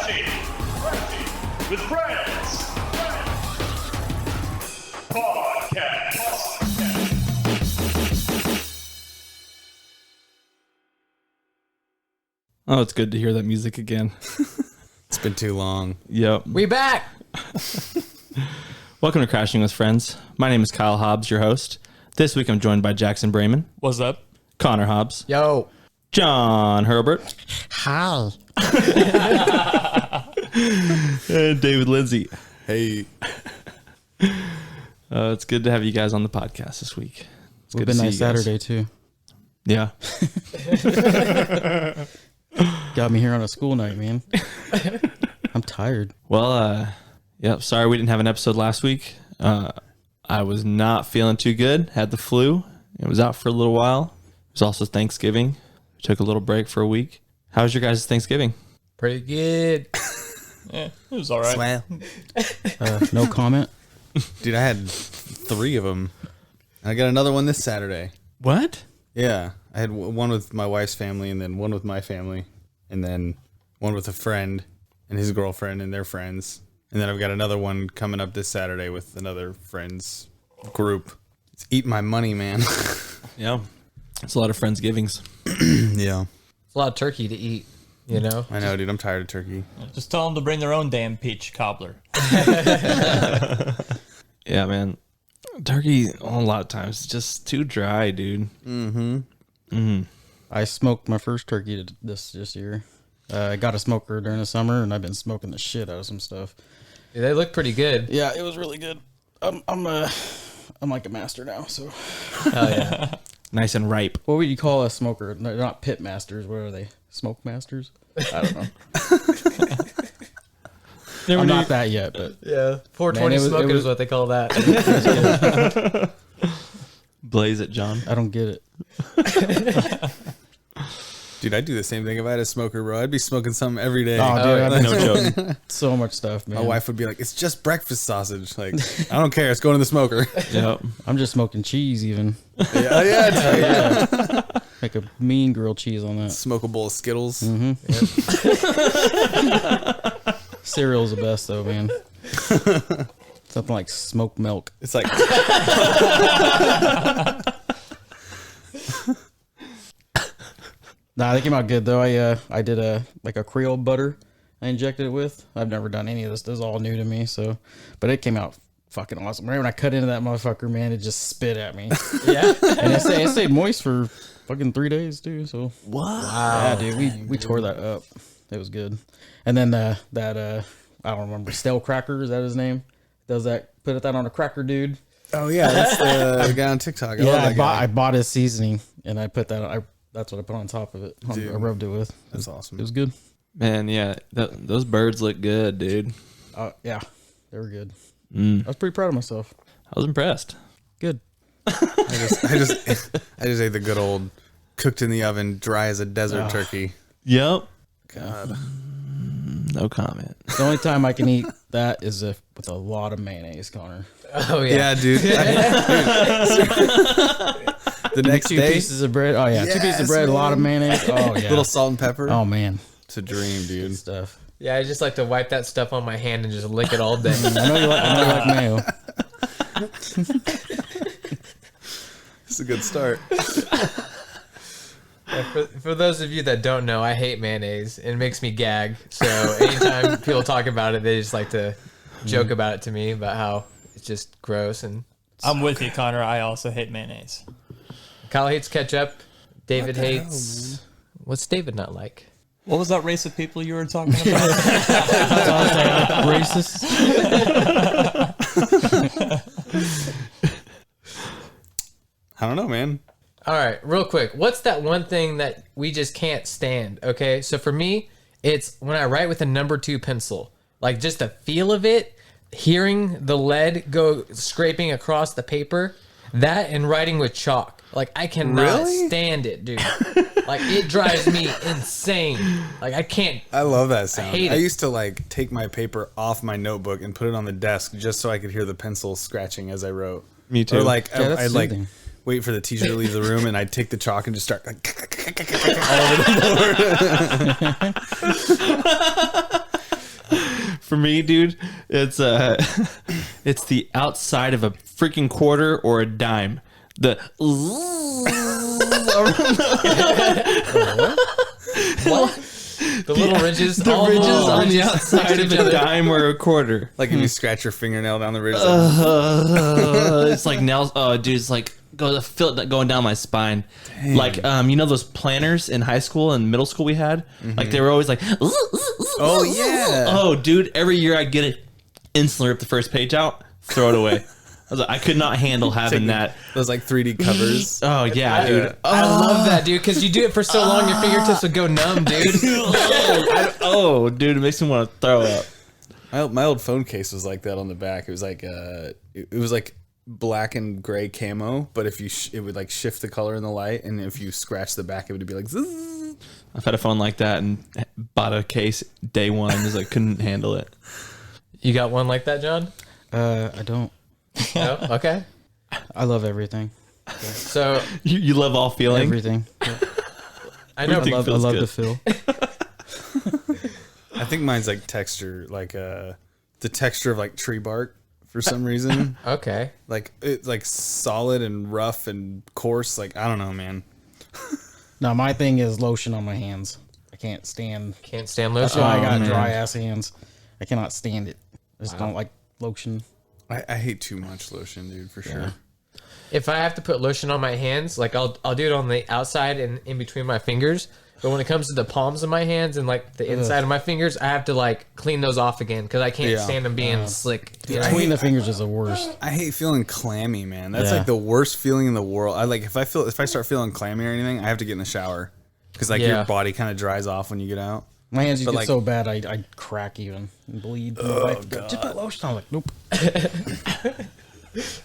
with Friends Podcast. Oh, it's good to hear that music again. It's been too long. Yep. We back. Welcome to Crashing with Friends. My name is Kyle Hobbs, your host. This week I'm joined by Jackson Brayman. What's up? Connor Hobbs. Yo. John Hurlbert. Hi. And David Lindsay. Hey. It's good to have you guys on the podcast this week. It's It's good been to see nice you guys. Saturday too. Yeah. Got me here on a school night, man. I'm tired. Well, sorry we didn't have an episode last week. I was not feeling too good. Had the flu. It was out for a little while. It was also Thanksgiving. Took a little break for a week. How was your guys' Thanksgiving? Pretty good. Yeah, it was all right. Swell. No comment. Dude, I had 3 of them. I got another one this Saturday. What? Yeah. I had one with my wife's family and then one with my family and then one with a friend and his girlfriend and their friends. And then I've got another one coming up this Saturday with another friend's group. It's eating my money, man. Yeah. It's a lot of Friendsgivings. Yeah. It's a lot of turkey to eat, you know? I know, dude. I'm tired of turkey. Just tell them to bring their own damn peach cobbler. Yeah, man. Turkey, a lot of times, it's just too dry, dude. I smoked my first turkey this year. I got a smoker during the summer, and I've been smoking the shit out of some stuff. Yeah, they look pretty good. Yeah, it was really good. I'm like a master now. So, Oh, yeah. Nice and ripe. what would you call a smoker? They're not pit masters. What are they? Smoke masters? I don't know. I'm not that yet, but Yeah. 420 Man, it smoking was- is what they call that. Blaze it, John. I don't get it. Dude, I'd do the same thing if I had a smoker, bro. I'd be smoking something every day. Oh, dude, I've been No joke. so much stuff, man. My wife would be like, it's just breakfast sausage. Like, I don't care. It's going in the smoker. Yep. I'm just smoking cheese, even. Yeah. Make a mean grilled cheese on that. Smoke a bowl of Skittles. Cereal's the best, though, man. Something like smoked milk. It's like, Nah, they came out good though. I did a Creole butter. I injected it with. I've never done any of this. This is all new to me. So, but it came out fucking awesome. Right when I cut into that motherfucker, man, it just spit at me. Yeah. And it stayed moist for fucking 3 days too. So What? yeah, dude, we tore that up. It was good. And then I don't remember, Stale Cracker, is that his name? Does that put that on a cracker, dude? oh yeah, that's the guy on TikTok. I love that guy. I bought his seasoning and I put that. That's what I put on top of it. Dude. I rubbed it with. That's awesome. It was good. Man, yeah. Those birds look good, dude. Yeah, they were good. Mm. I was pretty proud of myself. I was impressed. Good. I just ate the good old cooked in the oven, dry as a desert turkey. Yep. God. No comment. The only time I can eat that is with a lot of mayonnaise, Connor. Oh, yeah. Yeah, dude. The next Two day, pieces of bread. Oh yeah, 2 pieces of Yes, bread, a lot of man. mayonnaise. Oh yeah. little salt and pepper. Oh man, It's a dream, dude. stuff. Yeah, I just like to wipe that stuff on my hand and just lick it all day. I know you like mayo. It's a good start. Yeah, for those of you that don't know, I hate mayonnaise. It makes me gag. So anytime people talk about it, they just like to joke about it to me, about how it's just gross. And I'm with you, Connor. I also hate mayonnaise. Kyle hates ketchup. David What the hates... What's David not like? What was that race of people you were talking about? Racist. I don't know, man. All right, real quick. What's that one thing that we just can't stand? Okay, so for me, it's when I write with a number 2 pencil. Like just the feel of it, hearing the lead go scraping across the paper, that and writing with chalk. Like I cannot stand it, dude. Like it drives me insane. Like I can't. I love that sound. hate I it. used to like take my paper off my notebook and put it on the desk just so I could hear the pencil scratching as I wrote. Me too. Or like Yeah, that's I'd like soothing. wait for the teacher to leave the room and I'd take the chalk and just start like all over the board. For me, dude, it's it's the outside of a freaking quarter or a dime. The The little ridges. the all ridges little on the ridges outside next to of each a other. dime or a quarter. Like if you scratch your fingernail down the ridge. It's like nails. Oh, dude, it's like feel it going down my spine. Like you know those planners in high school and middle school we had. Like they were always like, Oh yeah. oh, dude. Every year I get it, instantly rip the first page out, throw it away. I was like, I could not handle having that. Those like 3D covers. Oh yeah, dude. I love that, dude, because you do it for so long, your fingertips would go numb, dude. Oh, dude, it makes me want to throw up. My old phone case was like that on the back. It was like it was like black and gray camo, but if you it would like shift the color in the light, and if you scratch the back, it would be like zzz. I've had a phone like that and bought a case day one because I couldn't handle it. You got one like that, John? I don't. No? Okay. I love everything. So You love all feeling. Everything. I know. Everything I feels love good. to feel. I think mine's like texture, like the texture of like tree bark for some reason. Okay. Like it's like solid and rough and coarse. Like I don't know, man. No, my thing is lotion on my hands. I can't stand. Can't stand That's lotion. why I got man. dry ass hands. I cannot stand it. I just don't like lotion. I hate too much lotion, dude, for sure. If I have to put lotion on my hands, like I'll do it on the outside and in between my fingers. But when it comes to the palms of my hands and like the inside of my fingers, I have to like clean those off again because I can't Yeah. stand them being slick. You know? Between the fingers is the worst. I hate feeling clammy, man. That's Yeah. like the worst feeling in the world. I like if I start feeling clammy or anything, I have to get in the shower because like Yeah. your body kind of dries off when you get out. My hands But, get like- so bad I crack even and bleed. My wife goes, just put lotion on. I'm like, nope,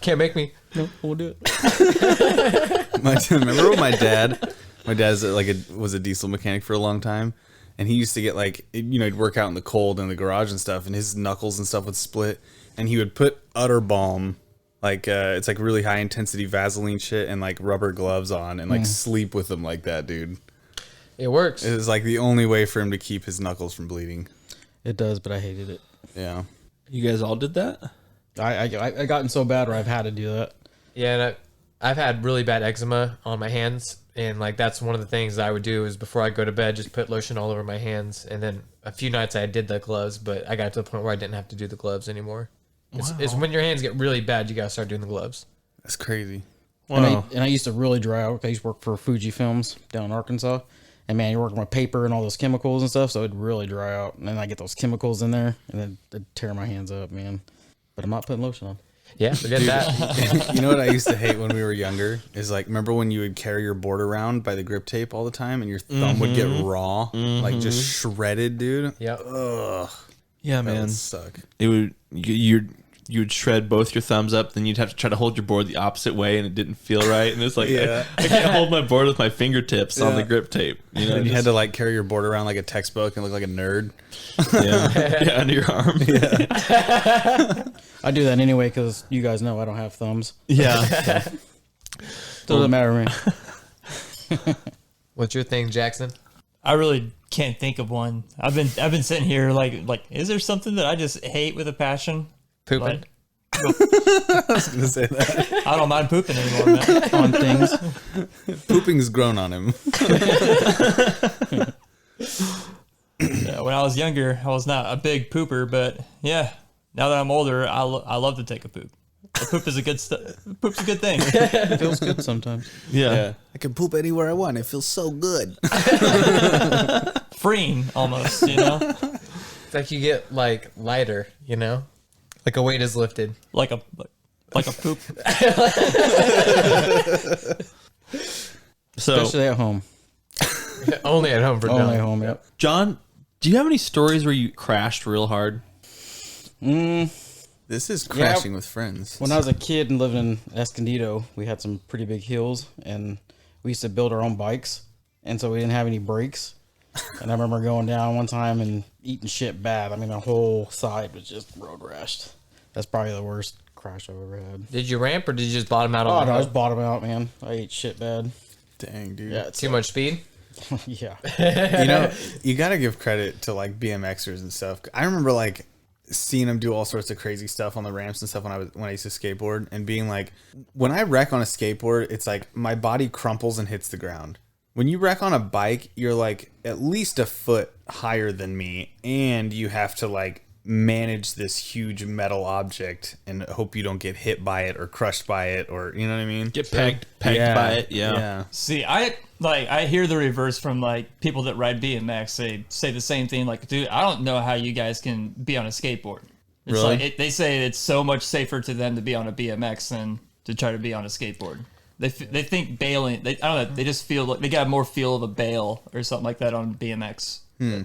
Can't make me. nope, we'll do it. Remember when my dad's was a diesel mechanic for a long time, and he used to get like he'd work out in the cold in the garage and stuff, and his knuckles and stuff would split, and he would put Utter Balm, like it's like really high intensity Vaseline shit, and like rubber gloves on, and like sleep with them like that, dude. It works. It was like the only way for him to keep his knuckles from bleeding. It does, but I hated it. Yeah. You guys all did that? I gotten so bad where I've had to do that. Yeah, and I've had really bad eczema on my hands, and like that's one of the things that I would do is before I go to bed, just put lotion all over my hands. And then a few nights I did the gloves, but I got to the point where I didn't have to do the gloves anymore. It's when your hands get really bad, you gotta start doing the gloves. That's crazy. Wow. And I used to really dry out. I used to work for Fuji Films down in Arkansas. And man, you're working with paper and all those chemicals and stuff, so it'd really dry out. And then I get those chemicals in there, and then it'd tear my hands up, man. But I'm not putting lotion on. Yeah, forget that. You know what I used to hate when we were younger is like, remember when you would carry your board around by the grip tape all the time and your thumb would get raw, like just shredded, dude. Yep. Ugh, Yeah, that man. would suck. It would you would shred both your thumbs up, then you'd have to try to hold your board the opposite way, and it didn't feel right. And it's like Yeah. I can't hold my board with my fingertips on the Yeah. grip tape. You know, And you had to like carry your board around like a textbook and look like a nerd. yeah, under your arm. I do that anyway because you guys know I don't have thumbs. Yeah. Doesn't matter to me. What's your thing, Jackson? I really can't think of one. I've been sitting here like, is there something that I just hate with a passion? Pooping. Like, I was gonna say that. I don't mind pooping anymore, man. On things. Pooping's grown on him. Yeah, when I was younger, I was not a big pooper, but yeah, now that I'm older, I love to take a poop. A poop is a good poop's a good thing. It feels good sometimes. Yeah. I can poop anywhere I want. It feels so good. Freeing almost, you know, It's like you get like lighter, you know, like a weight is lifted. like a poop. So, Especially at home. Only at home for John. Only at home, yep. John, do you have any stories where you crashed real hard? This is crashing with friends. When I was a kid and living in Escondido, we had some pretty big hills, and we used to build our own bikes, and so we didn't have any brakes. And I remember going down one time and eating shit bad. I mean, the whole side was just road rashed. That's probably the worst crash I've ever had. Did you ramp or did you just bottom out Oh, on no, I the was bottom out, man. I ate shit bad. Dang, dude. Yeah, it's Too much speed? yeah. You know, you gotta give credit to like BMXers and stuff. I remember like seeing him do all sorts of crazy stuff on the ramps and stuff when I used to skateboard, and being like, when I wreck on a skateboard, it's like my body crumples and hits the ground. When you wreck on a bike, you're like at least a foot higher than me, and you have to like manage this huge metal object and hope you don't get hit by it or crushed by it, or you know what I mean? Get pegged by it. Yeah. See, I hear the reverse from like people that ride BMX. They say the same thing. Like, dude, I don't know how you guys can be on a skateboard. It's Really? like they say it's so much safer to them to be on a BMX than to try to be on a skateboard. They think bailing. I don't know. They just feel like they got more feel of a bail or something like that on BMX. Yeah,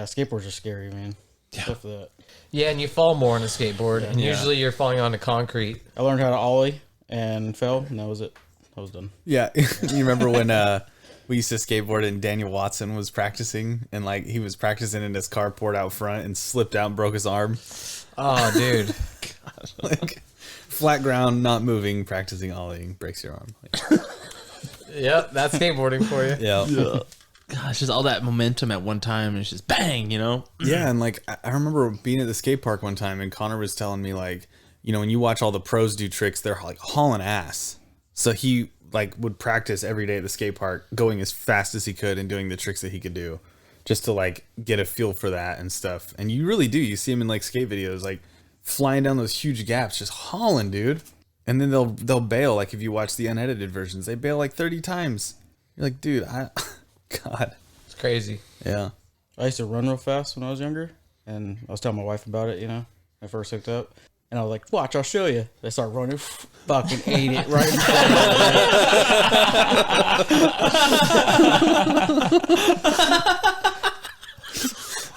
skateboards are scary, man. Stuff that. Yeah, and you fall more on a skateboard, and usually you're falling onto concrete. I learned how to ollie and fell, and that was it. I was done. Yeah. You remember when we used to skateboard and Daniel Watson was practicing, and like he was practicing in his carport out front and slipped out and broke his arm? Oh, dude. Like flat ground, not moving, practicing ollieing, breaks your arm. Like, Yep, that's skateboarding for you. yeah. Gosh, just all that momentum at one time, and it's just bang, you know? Yeah, and like I remember being at the skate park one time, and Connor was telling me like, you know, when you watch all the pros do tricks, they're like hauling ass. So he like would practice every day at the skate park, going as fast as he could and doing the tricks that he could do, just to like get a feel for that and stuff. And you really do. You see him in like skate videos, like flying down those huge gaps, just hauling, dude. And then they'll bail. Like if you watch the unedited versions, they bail like 30 times. You're like, dude, God. It's crazy. Yeah. I used to run real fast when I was younger, and I was telling my wife about it, you know, when I first hooked up. And I was like, watch, I'll show you. I started running, fucking ate it right in front of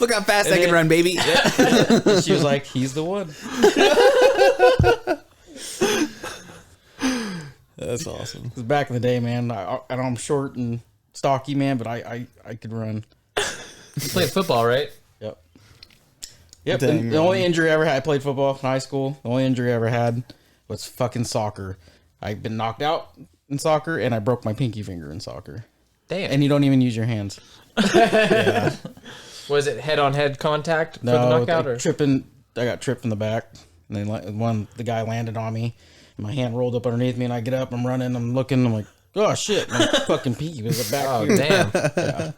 Look how fast I can run, baby. her. She was like, he's the one. That's awesome. Because back in the day, man, I know I'm short and stocky, man, but I could run. You played football, right? Yep. Dang, The only injury I ever had, I played football in high school. The only injury I ever had was fucking soccer. I've been knocked out in soccer, and I broke my pinky finger in soccer. Damn. And you don't even use your hands. Was it head-on-head contact for the No, knockout? Or? I got tripped in the back, and then the guy landed on me, and my hand rolled up underneath me, and I get up, I'm running, I'm looking, I'm like, oh shit, my fucking pinky was back Oh, here. damn. Yeah.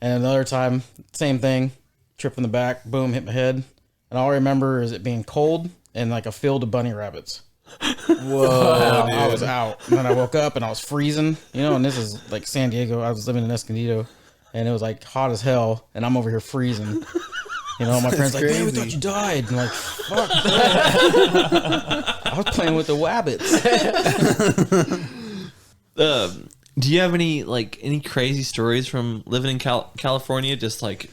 And another time, same thing, trip in the back, boom, hit my head. And all I remember is it being cold and like a field of bunny rabbits. Whoa, I was out. And then I woke up and I was freezing, you know, and this is like San Diego. I was living in Escondido, and it was like hot as hell, and I'm over here freezing. You know, my friends like, man, we thought you died. And I'm like, fuck. I was playing with the wabbits. Do you have any crazy stories from living in California? Just like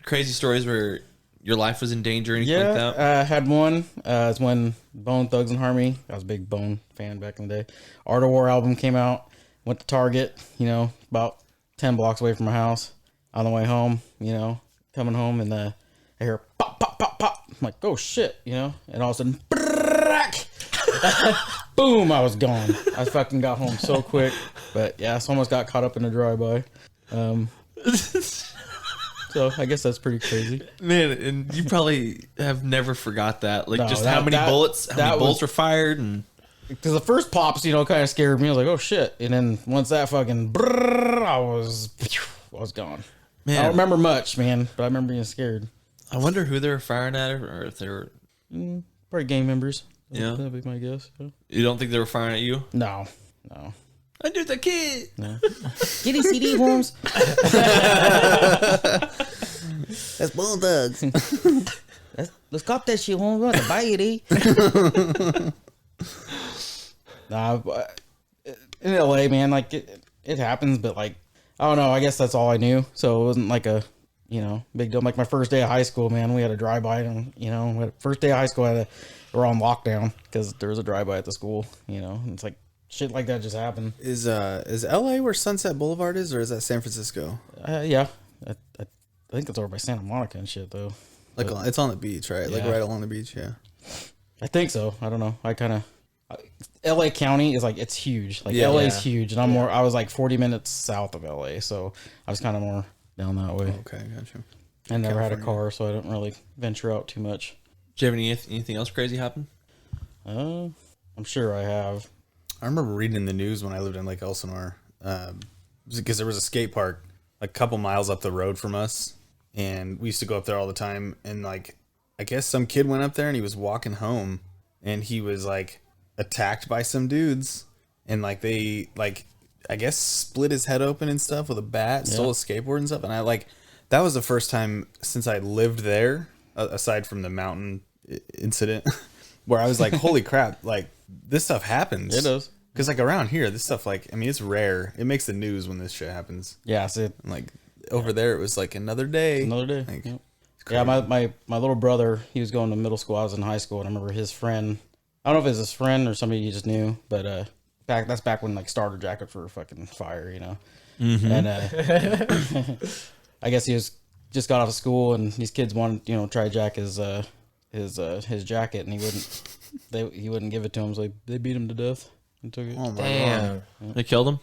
crazy stories where your life was in danger or anything like that? I had one. It's when Bone Thugs and Harmony. I was a big Bone fan back in the day. Art of War album came out. Went to Target, you know, about 10 blocks away from my house. On the way home, you know, coming home, and I hear pop, pop, pop, pop. I'm like, oh shit, you know, and all of a sudden, boom, I was gone. I fucking got home so quick. But yeah, I almost got caught up in a drive-by. So I guess that's pretty crazy. Man, and you probably have never forgot that. Like, No, just that- how many that- bullets, how that many bullets was- were fired, and Because the first pops, you know, kind of scared me. I was like, oh shit. And then once that fucking I was gone. man, I don't remember much, man, but I remember being scared. I wonder who they were firing at, or if they were. Probably gang members. Yeah. That'd be my guess. Yeah. You don't think they were firing at you? No. Under the kid. Get his CD, Holmes. That's Bone Thugs. Let's cop that shit, Holmes. We want to buy it, Nah, but in LA, man, like it happens, but like I don't know. I guess that's all I knew, so it wasn't like a big deal. Like my first day of high school, man, we had a drive-by, and first day of high school, we're on lockdown because there was a drive-by at the school. You know, and it's like shit like that just happened. Is LA where Sunset Boulevard is, or is that San Francisco? Yeah, I think it's over by Santa Monica and shit though. Like it's on the beach, right? Like Yeah. right along the beach, yeah. I think so. I don't know. LA County is like, it's huge. Like Yeah. LA's huge, and I was like 40 minutes south of LA, so I was kind of more down that way. Okay, gotcha. I never had a California. car, so I don't really venture out too much. Do you have anything else crazy happen? I'm sure I have. I remember reading in the news when I lived in Lake Elsinore, because there was a skate park like a couple miles up the road from us, and we used to go up there all the time. And like, I guess some kid went up there and he was walking home, and he was like attacked by some dudes, and like they like I guess split his head open and stuff with a bat, stole his skateboard and stuff. And I like that was the first time since I lived there, aside from the mountain incident, where I was like, holy crap, like this stuff happens. It does. Because like around here, this stuff like I mean it's rare. It makes the news when this shit happens. Yeah, so And like over there, it was like another day. another day. Like, Yep. it's Yeah, crazy. my little brother, he was going to middle school. I was in high school, and I remember his friend. I don't know if it was his friend or somebody he just knew, but that's back when like starter jacket for fucking fire, you know. And I guess he was just got off of school, and these kids wanted try jack his jacket, and he wouldn't give it to him, so they beat him to death and took it. Oh my god! Damn. They killed him.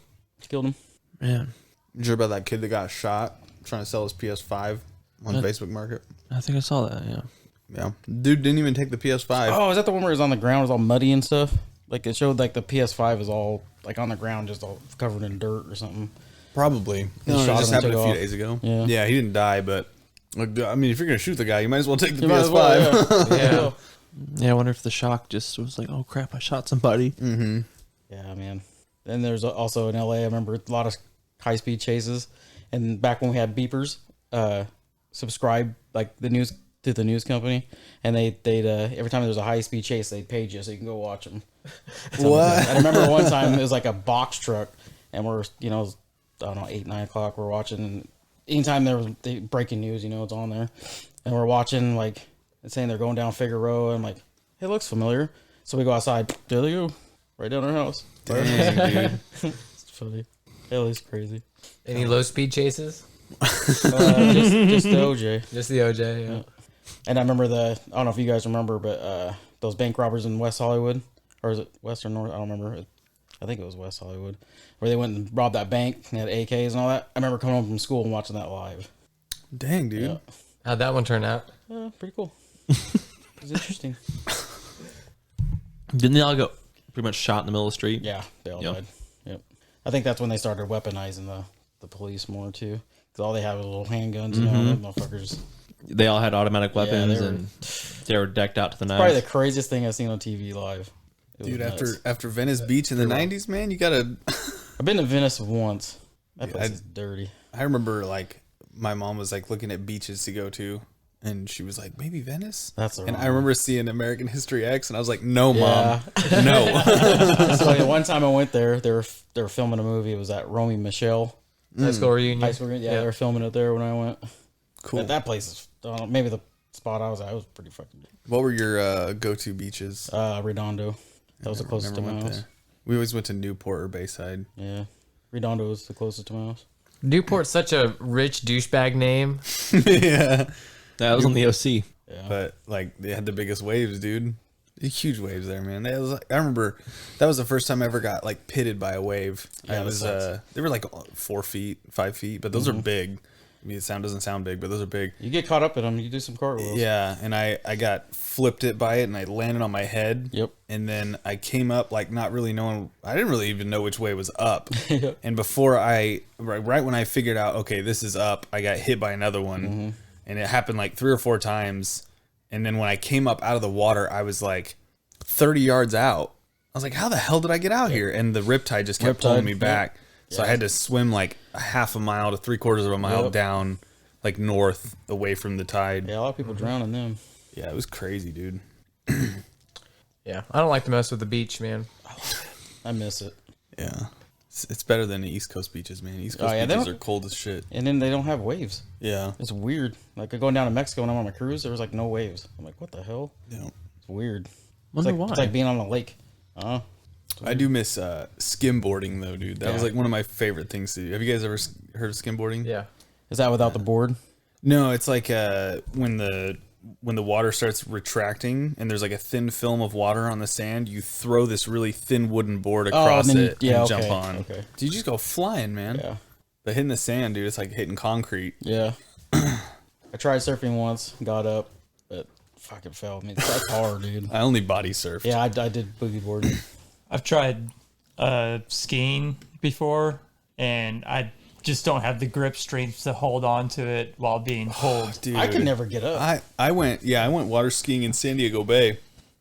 Killed him. Man, You heard about that kid that got shot trying to sell his PS5 on Facebook Market? I think I saw that. Yeah. Yeah, dude didn't even take the PS5. Oh, is that the one where it was on the ground? It was all muddy and stuff. Like it showed like the PS5 is all like on the ground, just all covered in dirt or something. Probably. He No, it shot just him and happened a took few off. days ago. Yeah. He didn't die, but like, I mean, if you're gonna shoot the guy, you might as well take the You might as PS5. well, Yeah. Yeah, I wonder if the shock just was like, oh crap, I shot somebody. Yeah, man. Then there's also in LA, I remember a lot of high speed chases. And back when we had beepers, subscribe like the news to the news company, and they'd every time there's a high speed chase, they'd page you so you can go watch them. What? I remember one time it was like a box truck, and we're I don't know 8, 9 o'clock. We're watching, and anytime there was breaking news, it's on there, and we're watching like it's saying they're going down Figueroa. And I'm like, hey, it looks familiar. So we go outside. There they go, right down our house. Dang, dude. It's funny. Hell, it's crazy. Any low speed chases? Just the OJ. Just the OJ. Yeah. And I remember I don't know if you guys remember, but those bank robbers in West Hollywood, or is it West or North? I don't remember. I think it was West Hollywood, where they went and robbed that bank and had AKs and all that. I remember coming home from school and watching that live. Dang, dude. Yeah. How'd that one turn out? Pretty cool. It was interesting. Didn't they all go pretty much shot in the middle of the street? Yeah, they all Yep. died. Yep. I think that's when they started weaponizing the police more too, because all they have is little handguns. You know, those motherfuckers. They all had automatic weapons they were- and they were decked out to the Probably the knife. craziest thing I've seen on TV live. It was Dude, nuts. after Venice Beach in the 90s, man, you gotta. I've been to Venice once. That Yeah, place is dirty. I remember like my mom was like looking at beaches to go to, and she was like, maybe Venice? That's the And I wrong- remember seeing American History X, and I was like, no, Yeah. mom. No. So the one time I went there, they were filming a movie. It was at Romy Michelle High school reunion. High School. Yeah, they were filming it there when I went. Cool. That place is I don't know, maybe the spot I was at. It was pretty fucking. What were your go-to beaches? Redondo. That was the closest to Never my went house. there. We always went to Newport or Bayside. Yeah, Redondo was the closest to my house. Newport's such a rich douchebag name. Yeah. That was on the OC. Yeah. But like they had the biggest waves, dude. Huge waves there, man. That was like, I remember that was the first time I ever got like pitted by a wave. Yeah, I that was sucks. they were like 4 feet, 5 feet, but those are big. I mean, doesn't sound big, but those are big. You get caught up in them. You do some cartwheels. Yeah, and I got flipped it by it, and I landed on my head. Yep. And then I came up like not really knowing. I didn't really even know which way was up. Yep. And before right when I figured out, okay, this is up, I got hit by another one, and it happened like 3 or 4 times. And then when I came up out of the water, I was like 30 yards out. I was like, how the hell did I get out here? And the riptide just kept pulling Riptide, me back. So I Yeah. had to swim like a half a mile to 3/4 of a mile Yep. down, like north, away from the tide. Yeah, a lot of people drown in them. Yeah, it was crazy, dude. Yeah, I don't like to mess with the beach, man. I miss it. Yeah. It's better than the East Coast beaches, man. East Coast Oh, yeah, they beaches don't- are cold as shit. And then they don't have waves. Yeah. It's weird. Like going down to Mexico when I'm on my cruise, there was like no waves. I'm like, what the hell? Yeah. It's weird. Wonder it's like, why. It's like being on a lake. I do miss skimboarding though, dude. That was Yeah. like one of my favorite things to do. Have you guys ever heard of skimboarding? Yeah. Is that without the board? No, it's like when the water starts retracting and there's like a thin film of water on the sand, you throw this really thin wooden board across and then it yeah, and okay, jump on. okay. Dude, you just go flying, man. Yeah. But hitting the sand, dude, it's like hitting concrete. Yeah. I tried surfing once, got up, but fucking fell. I mean, that's hard, dude. I only body surfed. Yeah, I did boogie boarding. I've tried skiing before, and I just don't have the grip strength to hold on to it while being pulled. Dude, I could never get up. I went water skiing in San Diego Bay,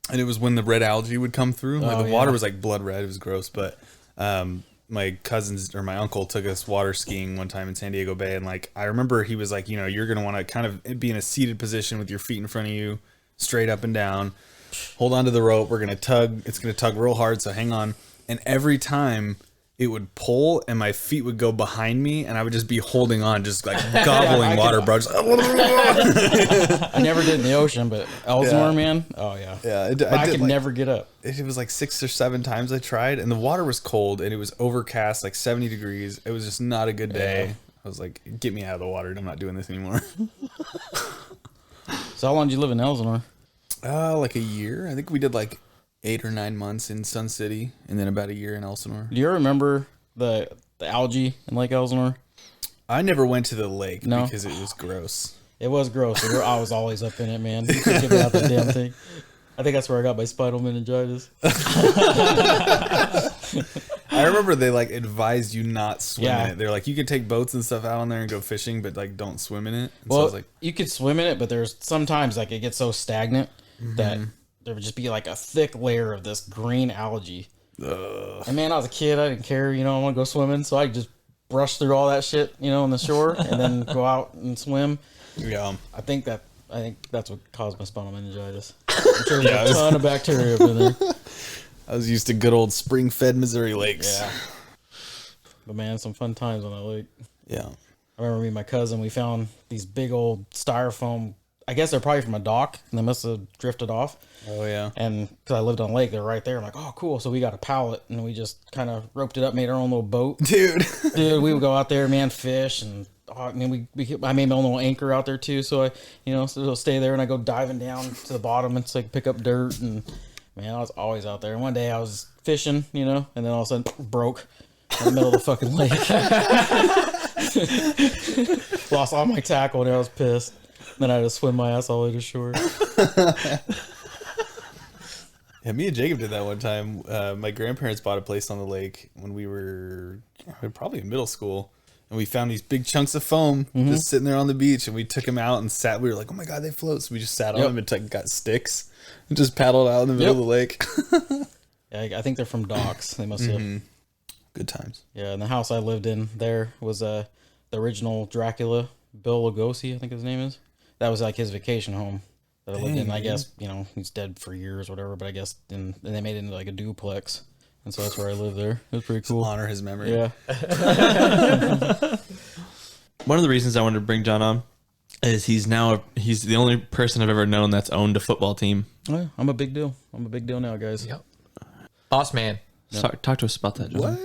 and it was when the red algae would come through. Like the water was like blood red. It was gross, but my cousins or my uncle took us water skiing one time in San Diego Bay, and like I remember he was like, you know, you're gonna want to kind of be in a seated position with your feet in front of you, straight up and down. Hold on to the rope. We're gonna tug. It's gonna tug real hard, so hang on. And every time it would pull, and my feet would go behind me, and I would just be holding on, just like gobbling water, bro. Just, I never did in the ocean, but Elsinore, man. Oh yeah. yeah, I did could like, never get up. It was like 6 or 7 times I tried, and the water was cold, and it was overcast, like 70 degrees. It was just not a good day. Yeah. I was like, get me out of the water. I'm not doing this anymore. So how long did you live in Elsinore? Like a year. I think we did like 8 or 9 months in Sun City, and then about a year in Elsinore. Do you remember the algae in Lake Elsinore? I never went to the lake No. because it was gross. It was gross. I was always up in it, man. You couldn't get me out the damn thing. I think that's where I got my spinal meningitis. I remember they like advised you not swim Yeah. in it. They're like, you can take boats and stuff out on there and go fishing, but like don't swim in it. And so I Well, was like, you could swim in it, but there's sometimes like it gets so stagnant that there would just be like a thick layer of this green algae. And man, I was a kid. I didn't care. You know, I want to go swimming, so I just brush through all that shit, you know, on the shore, and then go out and swim. yeah. I think that's what caused my spinal meningitis. I'm sure there's a ton of bacteria up in there. I was used to good old spring-fed Missouri lakes. Yeah. But man, some fun times on that lake. Yeah. I remember me and my cousin, we found these big old styrofoam. I guess they're probably from a dock, and they must have drifted off. Oh yeah. And because I lived on a lake, they're right there. I'm like, oh, cool. So we got a pallet, and we just kind of roped it up, made our own little boat. Dude. Dude, we would go out there, man, fish, and I mean, I made my own little anchor out there too. So I, you know, so it'll stay there, and I go diving down to the bottom and like pick up dirt, and man, I was always out there. And one day I was fishing, you know, and then all of a sudden broke in the middle of the fucking lake. Lost all my tackle, and I was pissed. Then I had to swim my ass all the way to shore. Yeah, me and Jacob did that one time. My grandparents bought a place on the lake when we were probably in middle school. And we found these big chunks of foam just sitting there on the beach. And we took them out and sat. We were like, oh my God, they float. So we just sat on them and got sticks and just paddled out in the middle of the lake. Yeah, I think they're from docks. They must have. Good times. Yeah, and the house I lived in there was the original Dracula, Bill Lugosi, I think his name is. That was like his vacation home that I lived in. I guess, you know, he's dead for years or whatever, but I guess then they made it into like a duplex. And so that's where I lived there. It was pretty cool. Honor his memory. Yeah. One of the reasons I wanted to bring John on is he's the only person I've ever known that's owned a football team. Oh, yeah, I'm a big deal. I'm a big deal now, guys. Yep. Boss man. Talk to us about that, John. What?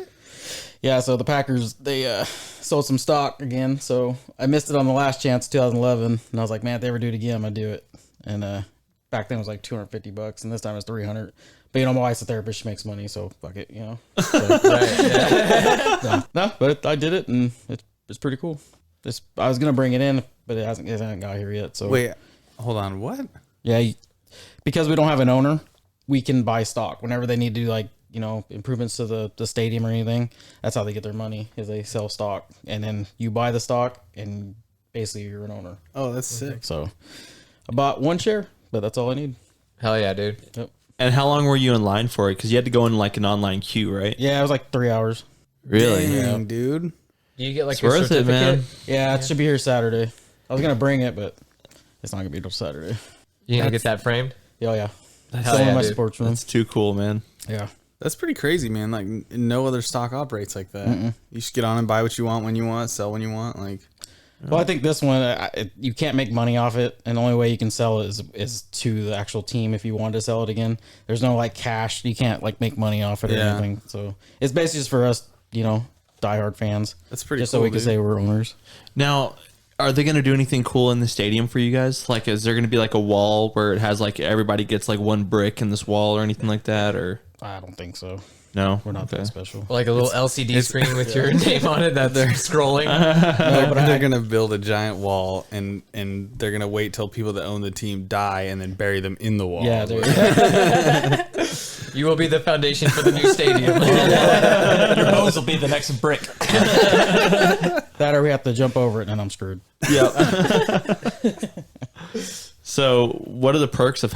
Yeah, so the Packers, they sold some stock again. So I missed it on the last chance, 2011. And I was like, man, if they ever do it again, I'm going to do it. And back then it was like $250, and this time it's $300. But, you know, my wife's a therapist. She makes money, so fuck it, you know. So, no, but I did it, and it's pretty cool. I was going to bring it in, but it hasn't got here yet. So Wait, hold on. What? yeah, because we don't have an owner, we can buy stock whenever they need to do like, you know, improvements to the stadium or anything. That's how they get their money, is they sell stock, and then you buy the stock, and basically you're an owner. Oh, that's sick. So I bought one share, but that's all I need. Hell yeah, dude. Yep. And how long were you in line for it? Because you had to go in like an online queue, right? Yeah, it was like 3 hours. Really? Dang, dude. You get like It's your worth it, certificate? man. Yeah, it should be here Saturday. I was gonna bring it, but it's not gonna be until Saturday. You gonna get that framed? Oh yeah, Hell still yeah, in my dude. sports room. That's too cool, man. Yeah. That's pretty crazy, man. Like, no other stock operates like that. You should get on and buy what you want when you want, sell when you want. Like, Well, I think this one you can't make money off it, and the only way you can sell it is to the actual team. If you want to sell it again, there's no like cash. You can't like make money off it or Yeah. anything. So it's basically just for us, you know, diehard fans. that's pretty Just cool, so we can dude. say we're owners. Now, are they going to do anything cool in the stadium for you guys? Like, is there going to be like a wall where it has like everybody gets like one brick in this wall or anything like that? Or I don't think so. No, We're not that special. Like a little LCD screen with your name on it that they're scrolling. No, but they're gonna build a giant wall, and they're gonna wait till people that own the team die, and then bury them in the wall. Yeah, there you go. You will be the foundation for the new stadium. Your bones will be the next brick. That or we have to jump over it, and I'm screwed. Yep. So, what are the perks of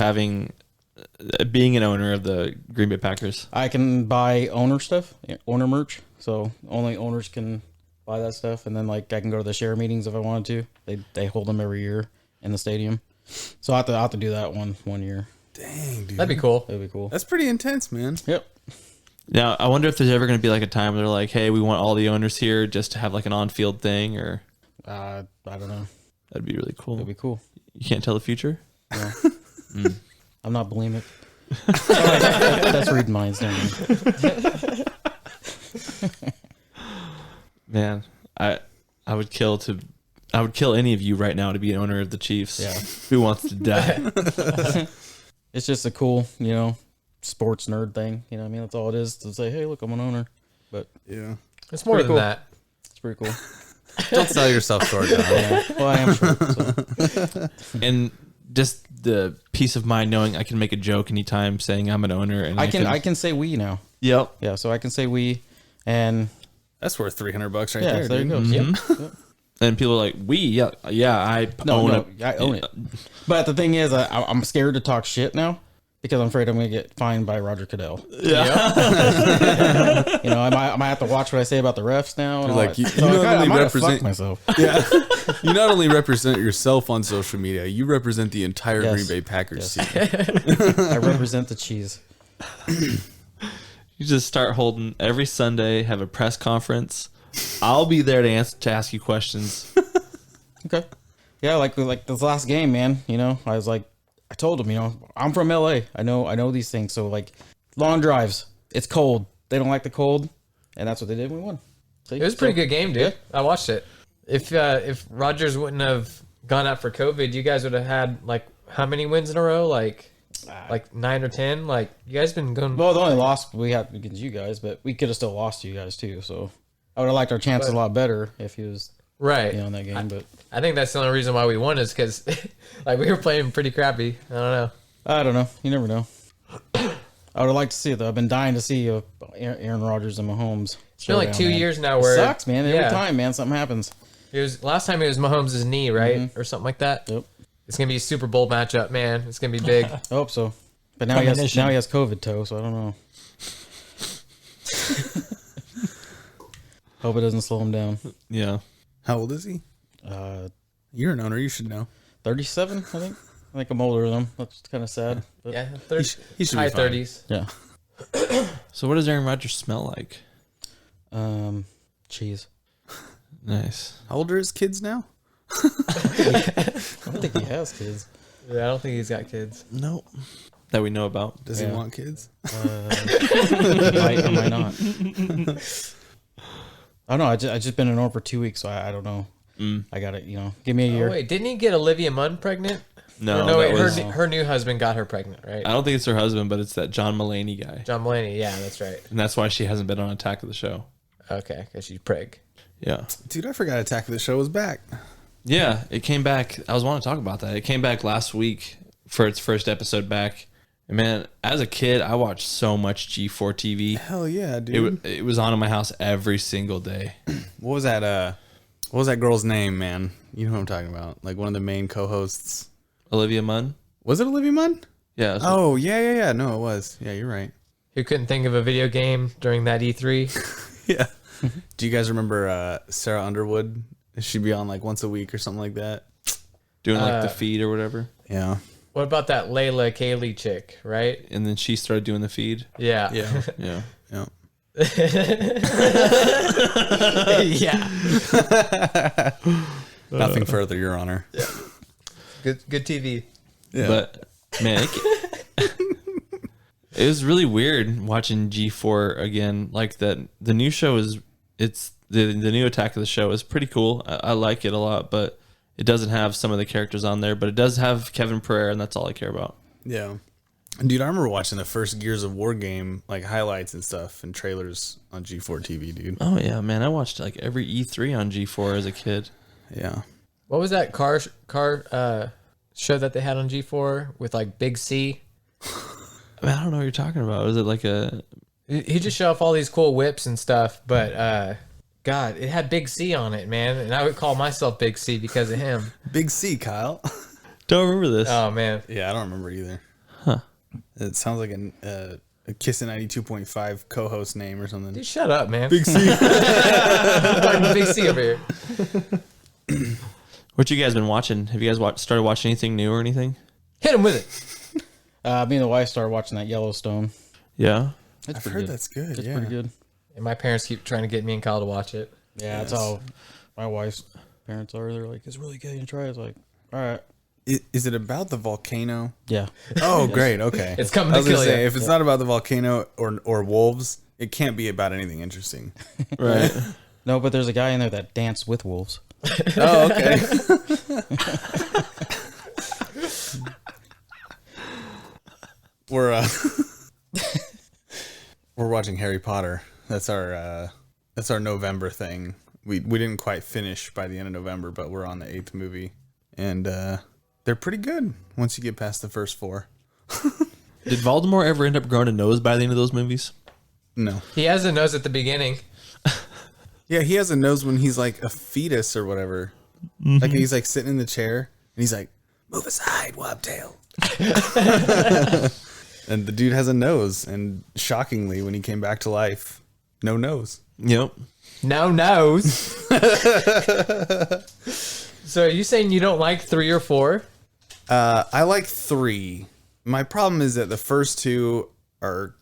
being an owner of the Green Bay Packers? I can buy owner stuff, owner merch. So only owners can buy that stuff, and then like I can go to the share meetings if I wanted to. They hold them every year in the stadium. So I have to do that one year. Dang, dude. That'd be cool. That'd be cool. That's pretty intense, man. Yep. Now, I wonder if there's ever going to be like a time where they're like, "Hey, we want all the owners here just to have like an on-field thing," or I don't know. that'd be really cool. That'd be cool. You can't tell the future. No. I'm not bulimic. That's reading minds, don't you? Man, I would kill any of you right now to be an owner of the Chiefs. Yeah. Who wants to die? It's just a cool, sports nerd thing. You know what I mean? That's all it is, to say, hey, look, I'm an owner. But Yeah. It's more Pretty than cool. that. it's pretty cool. Don't sell yourself short, Don. Yeah. Well, I am sure. So. And just the peace of mind knowing I can make a joke anytime saying I'm an owner, and I can say we now. Yep. Yeah, so I can say we, and That's worth $300 right yeah, there. there you dude. go. Yep. And people are like, I own it. I own it. But the thing is, I'm scared to talk shit now because I'm afraid I'm going to get fined by Roger Goodell. Yeah. I might have to watch what I say about the refs now. And all Like, that. you So I not kinda- only I might have represent- fucked myself. Yeah. You not only represent yourself on social media, you represent the entire Yes. Green Bay Packers Yes. team. I represent the cheese. You just start holding every Sunday, have a press conference. I'll be there to ask you questions. Okay. Yeah, like this last game, man. I was like, I told him, I'm from LA. I know these things. So like, long drives. It's cold. They don't like the cold, and that's what they did. We won. See? It was a pretty So- good game, dude. I watched it. If Rodgers wouldn't have gone out for COVID, you guys would have had like how many wins in a row? Like 9 or 10. Like you guys been going. Well, the only loss we had against you guys, but we could have still lost to you guys too. So I would have liked our chances a lot better if he was Right. in that game. But I think that's the only reason why we won is because like we were playing pretty crappy. I don't know. I don't know. You never know. I would have liked to see it though. I've been dying to see Aaron Rodgers and Mahomes. It's been like 2 years now where Sucks, man. Every yeah. time, man, something happens. It was last time it was Mahomes' knee, right, or something like that. Yep. It's gonna be a Super Bowl matchup, man. It's gonna be big. I hope so. But now he has Premonition. COVID toe, so I don't know. Hope it doesn't slow him down. Yeah. How old is he? You're an owner. You should know. 37, I think. I think I'm older than him. That's kind of sad. But Yeah, He should high be fine. 30s. yeah. So what does Aaron Rodgers smell like? Cheese. Nice. How old are his kids now? I don't think he has kids. Yeah, I don't think he's got kids. Nope. That we know about. Does Yeah. he want kids? Might or might not. I don't know. I just been in owner for 2 weeks, so I don't know. I got it. Give me a year. Oh, wait, didn't he get Olivia Munn pregnant? No, Or no, that wait, was, her new husband got her pregnant, right? I don't think it's her husband, but it's that John Mulaney guy. John Mulaney. Yeah, that's right. And that's why she hasn't been on Attack of the Show. Okay, because she's prig. Yeah. Dude, I forgot Attack of the Show was back. Yeah, it came back. I was wanting to talk about that. It came back last week for its first episode back. And man, as a kid, I watched so much G4 TV. Hell yeah, dude. It was on in my house every single day. What was that girl's name, man? You know what I'm talking about. Like one of the main co-hosts. Olivia Munn? Was it Olivia Munn? Yeah. it was- Oh, yeah. No, it was. Yeah, you're right. Who couldn't think of a video game during that E3? Yeah. Do you guys remember Sarah Underwood? She'd be on like once a week or something like that. doing like the feed or whatever. Yeah. What about that Layla Kaylee chick, right? And then she started doing the feed. Yeah. Yeah. Yeah. Yeah. yeah. Nothing further, Your Honor. Good TV. Yeah. But man, it was really weird watching G4 again. Like the new show it's the new Attack of the Show is pretty cool. I like it a lot, but it doesn't have some of the characters on there. But it does have Kevin Pereira, and that's all I care about. Yeah. Dude, I remember watching the first Gears of War game, like highlights and stuff and trailers on G4 TV, dude. Oh yeah, man. I watched like every E3 on G4 as a kid. Yeah. What was that car show that they had on G4 with like Big C? I mean, I don't know what you're talking about. Was it like a... He just showed off all these cool whips and stuff, but God, it had Big C on it, man, and I would call myself Big C because of him. Big C, Kyle. Don't remember this. Oh man, Yeah, I don't remember either. Huh. It sounds like a Kissin' 92.5 co-host name or something. dude, shut up, man. Big C. I'm talking to Big C over here. What you guys been watching? Have you guys started watching anything new or anything? Hit him with it. Me and the wife started watching that Yellowstone. Yeah. It's I've pretty heard good. that's good. It's Yeah. pretty good. And my parents keep trying to get me and Kyle to watch it. Yeah, that's how my wife's parents are. They're like, it's really good. You try it. It's like, all right. Is it about the volcano? Yeah. Oh, great. Okay. It's coming I to was gonna kill say, you. if it's not about the volcano or wolves, it can't be about anything interesting. Right. No, but there's a guy in there that danced with wolves. Oh, okay. We're we're watching Harry Potter. That's our November thing. We didn't quite finish by the end of November, but we're on the 8th movie, and they're pretty good once you get past the first 4. Did Voldemort ever end up growing a nose by the end of those movies? No. He has a nose at the beginning. Yeah, he has a nose when he's like a fetus or whatever. Like he's like sitting in the chair and he's like, "Move aside, Wobtail." And the dude has a nose, and shockingly, when he came back to life, no nose. Yep. No nose. So are you saying you don't like 3 or 4? I like 3. My problem is that the first 2 are,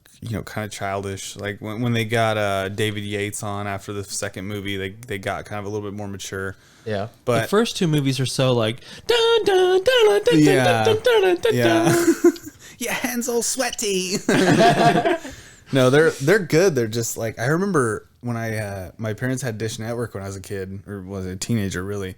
kind of childish. Like when they got David Yates on after the second movie, they got kind of a little bit more mature. Yeah. The But first 2 movies are so like dun, dun, dun, dun, Yeah. dun, dun, dun, dun, yeah, dun. your hands all sweaty. No, they're good. They're just like, I remember when my parents had Dish Network when I was a kid, or was a teenager really.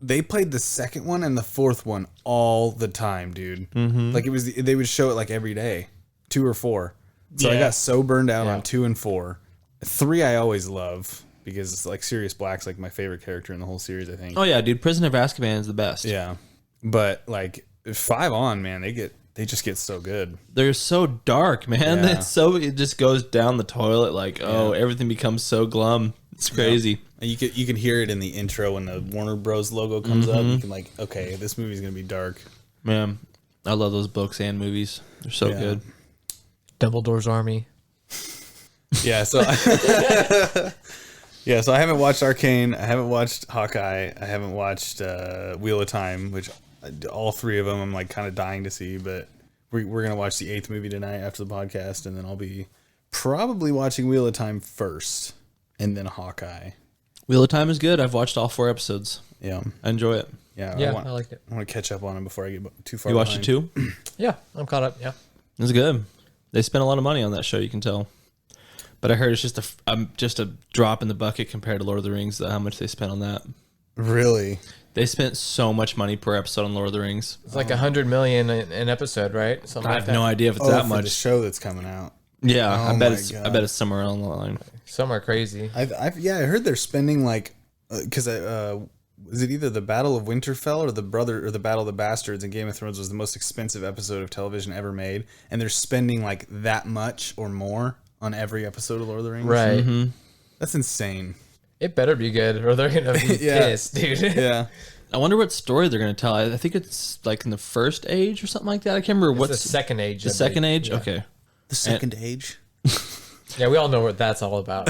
They played the second one and the fourth one all the time, dude. Like they would show it like every day, 2 or 4. So I Yeah. got so burned out on 2 and 4. 3 I always love because it's like Sirius Black's like my favorite character in the whole series, I think. Oh yeah, dude. Prisoner of Azkaban is the best. Yeah, but like 5 on, man, they just get so good. They're so dark, man. Yeah. It just goes down the toilet. Like, everything becomes so glum. It's crazy. And you can hear it in the intro when the Warner Bros logo comes up. You can like, okay, this movie's gonna be dark. Man, I love those books and movies. They're so Yeah. good. Dumbledore's Army. Yeah, so so I haven't watched Arcane. I haven't watched Hawkeye. I haven't watched Wheel of Time, which all 3 of them I'm like kind of dying to see. But we're gonna watch the 8th movie tonight after the podcast, and then I'll be probably watching Wheel of Time first, and then Hawkeye. Wheel of Time is good. I've watched all 4 episodes. Yeah, I enjoy it. yeah. Yeah, I I liked it. want to catch up on it before I get too far. You watched it behind. too? Yeah, I'm caught up. Yeah. It's good. They spent a lot of money on that show, you can tell. But I heard it's just a drop in the bucket compared to Lord of the Rings, how much they spent on that. Really? They spent so much money per episode on Lord of the Rings. It's like 100 million an epised, right? Something I like have that. no idea if it's Oh, that for much. the show that's coming out. Yeah, Oh I bet my it's God. I bet it's somewhere along the line. Somewhere crazy. I heard they're spending like because is it either the Battle of Winterfell or the Battle of the Bastards in Game of Thrones was the most expensive episode of television ever made, and they're spending like that much or more on every episode of Lord of the Rings. Right. Mm-hmm. That's insane. It better be good or they're going to be Yeah. pissed, dude. Yeah. I wonder what story they're going to tell. I think it's like in the first age or something like that. I can't remember What's what's the second age? the I second believe. age. Yeah. Okay, The second age. Yeah, we all know what that's all about.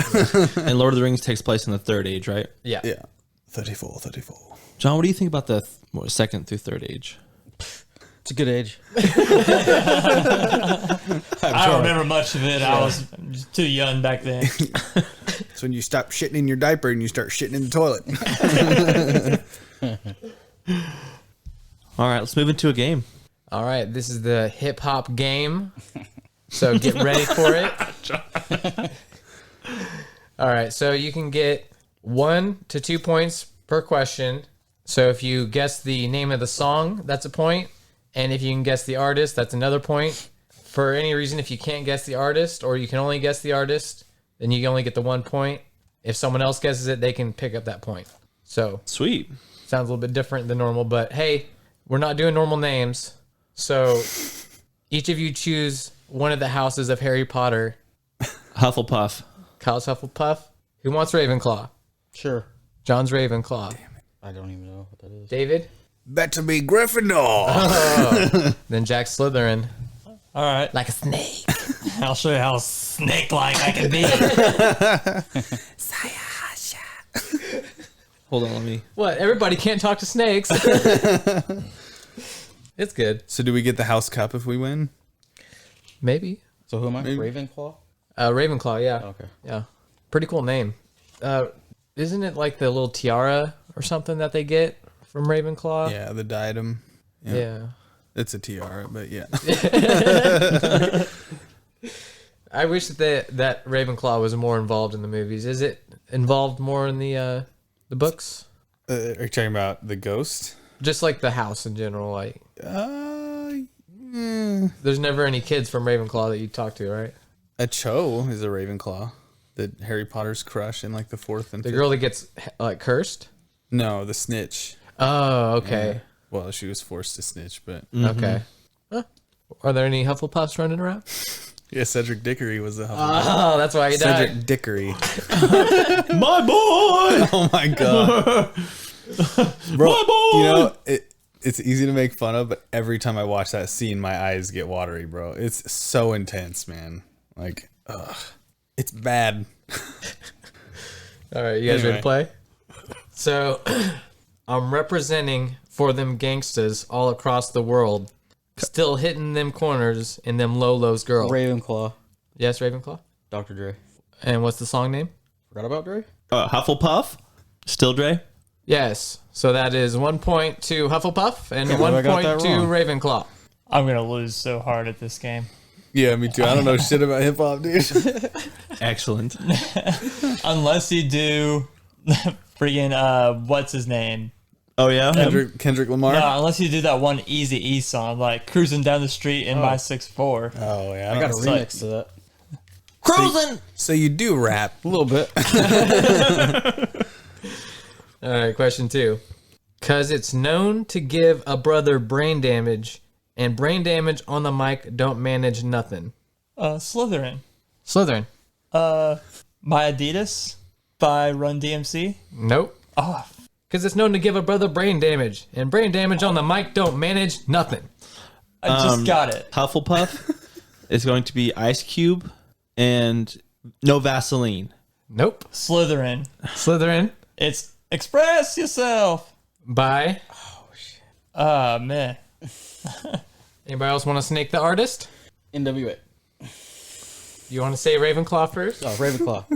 and Lord of the Rings takes place in the third age, right? Yeah. Yeah. 34. John, what do you think about the second through third age? It's a good age. I don't remember much of it. I was just too young back then. It's when you stop shitting in your diaper and you start shitting in the toilet. All right, let's move into a game. All right, this is the hip hop game. So get ready for it. All right, so you can get 1 to 2 points per question. So if you guess the name of the song, that's a point. And if you can guess the artist, that's another point. for any reason, if you can't guess the artist or you can only guess the artist, then you only get the 1 point. If someone else guesses it, they can pick up that point. So Sweet. sounds a little bit different than normal, but hey, we're not doing normal names. So each of you choose one of the houses of Harry Potter. Hufflepuff. Kyle's Hufflepuff. Who wants Ravenclaw? Sure. John's Ravenclaw. I don't even know what that is. David? Better be Gryffindor. Then Jack Slytherin. All right. Like a snake. I'll show you how snake-like I can be. Hold on, let me. What? Everybody can't talk to snakes. It's good. So do we get the house cup if we win? Maybe. So who am I? Ravenclaw? Ravenclaw, yeah. Okay. Yeah. Pretty cool name. Isn't it like the little tiara or something that they get from Ravenclaw? Yeah, the diadem. Yeah. It's a tiara, but yeah. I wish that Ravenclaw was more involved in the movies. Is it involved more in the books? Are you talking about the ghost? Just like the house in general, like Yeah. there's never any kids from Ravenclaw that you talk to, right? A Cho is a Ravenclaw. The Harry Potter's crush in like the fourth and The fifth. girl that gets like cursed? No, the snitch. Oh, okay. Well, she was forced to snitch, but Okay. Huh. Are there any Hufflepuffs running around? yeah, Cedric Dickory was the Oh, that's why he died. Cedric Dickory. My boy! Oh my god, bro! My boy! You know it's easy to make fun of, but every time I watch that scene, my eyes get watery, bro. It's so intense, man. Like, ugh, it's bad. All right, you guys ready Anyway. to play? So, I'm representing for them gangstas all across the world, still hitting them corners in them Lolo's girl. Ravenclaw. Yes, Ravenclaw. Dr. Dre. And what's the song name? Forgot about Dre? Hufflepuff. Still Dre. Yes. So that is 1 point to Hufflepuff and Can't believe 1 I got point that to wrong. Ravenclaw. I'm gonna lose so hard at this game. Yeah, me too. I don't know shit about hip hop, dude. Excellent. Unless you do friggin' what's his name? Oh, yeah? Kendrick Lamar. No, unless you do that one Easy E song, like cruising down the street in my 6'4". Oh yeah, I got a don't- remix to that. Cruising! So you do rap? A little bit. All right, question 2. Cause it's known to give a brother brain damage, and brain damage on the mic don't manage nothing. Slytherin. Slytherin. My Adidas by Run DMC. Nope. Oh, Cause it's known to give a brother brain damage, and brain damage on the mic don't manage nothing. I just got it. Hufflepuff is going to be Ice Cube and no Vaseline. Nope. Slytherin. Slytherin. It's Express Yourself. By. Ah, man. Anybody else want to snake the artist? NWA. You want to say Ravenclaw first? Oh, Ravenclaw.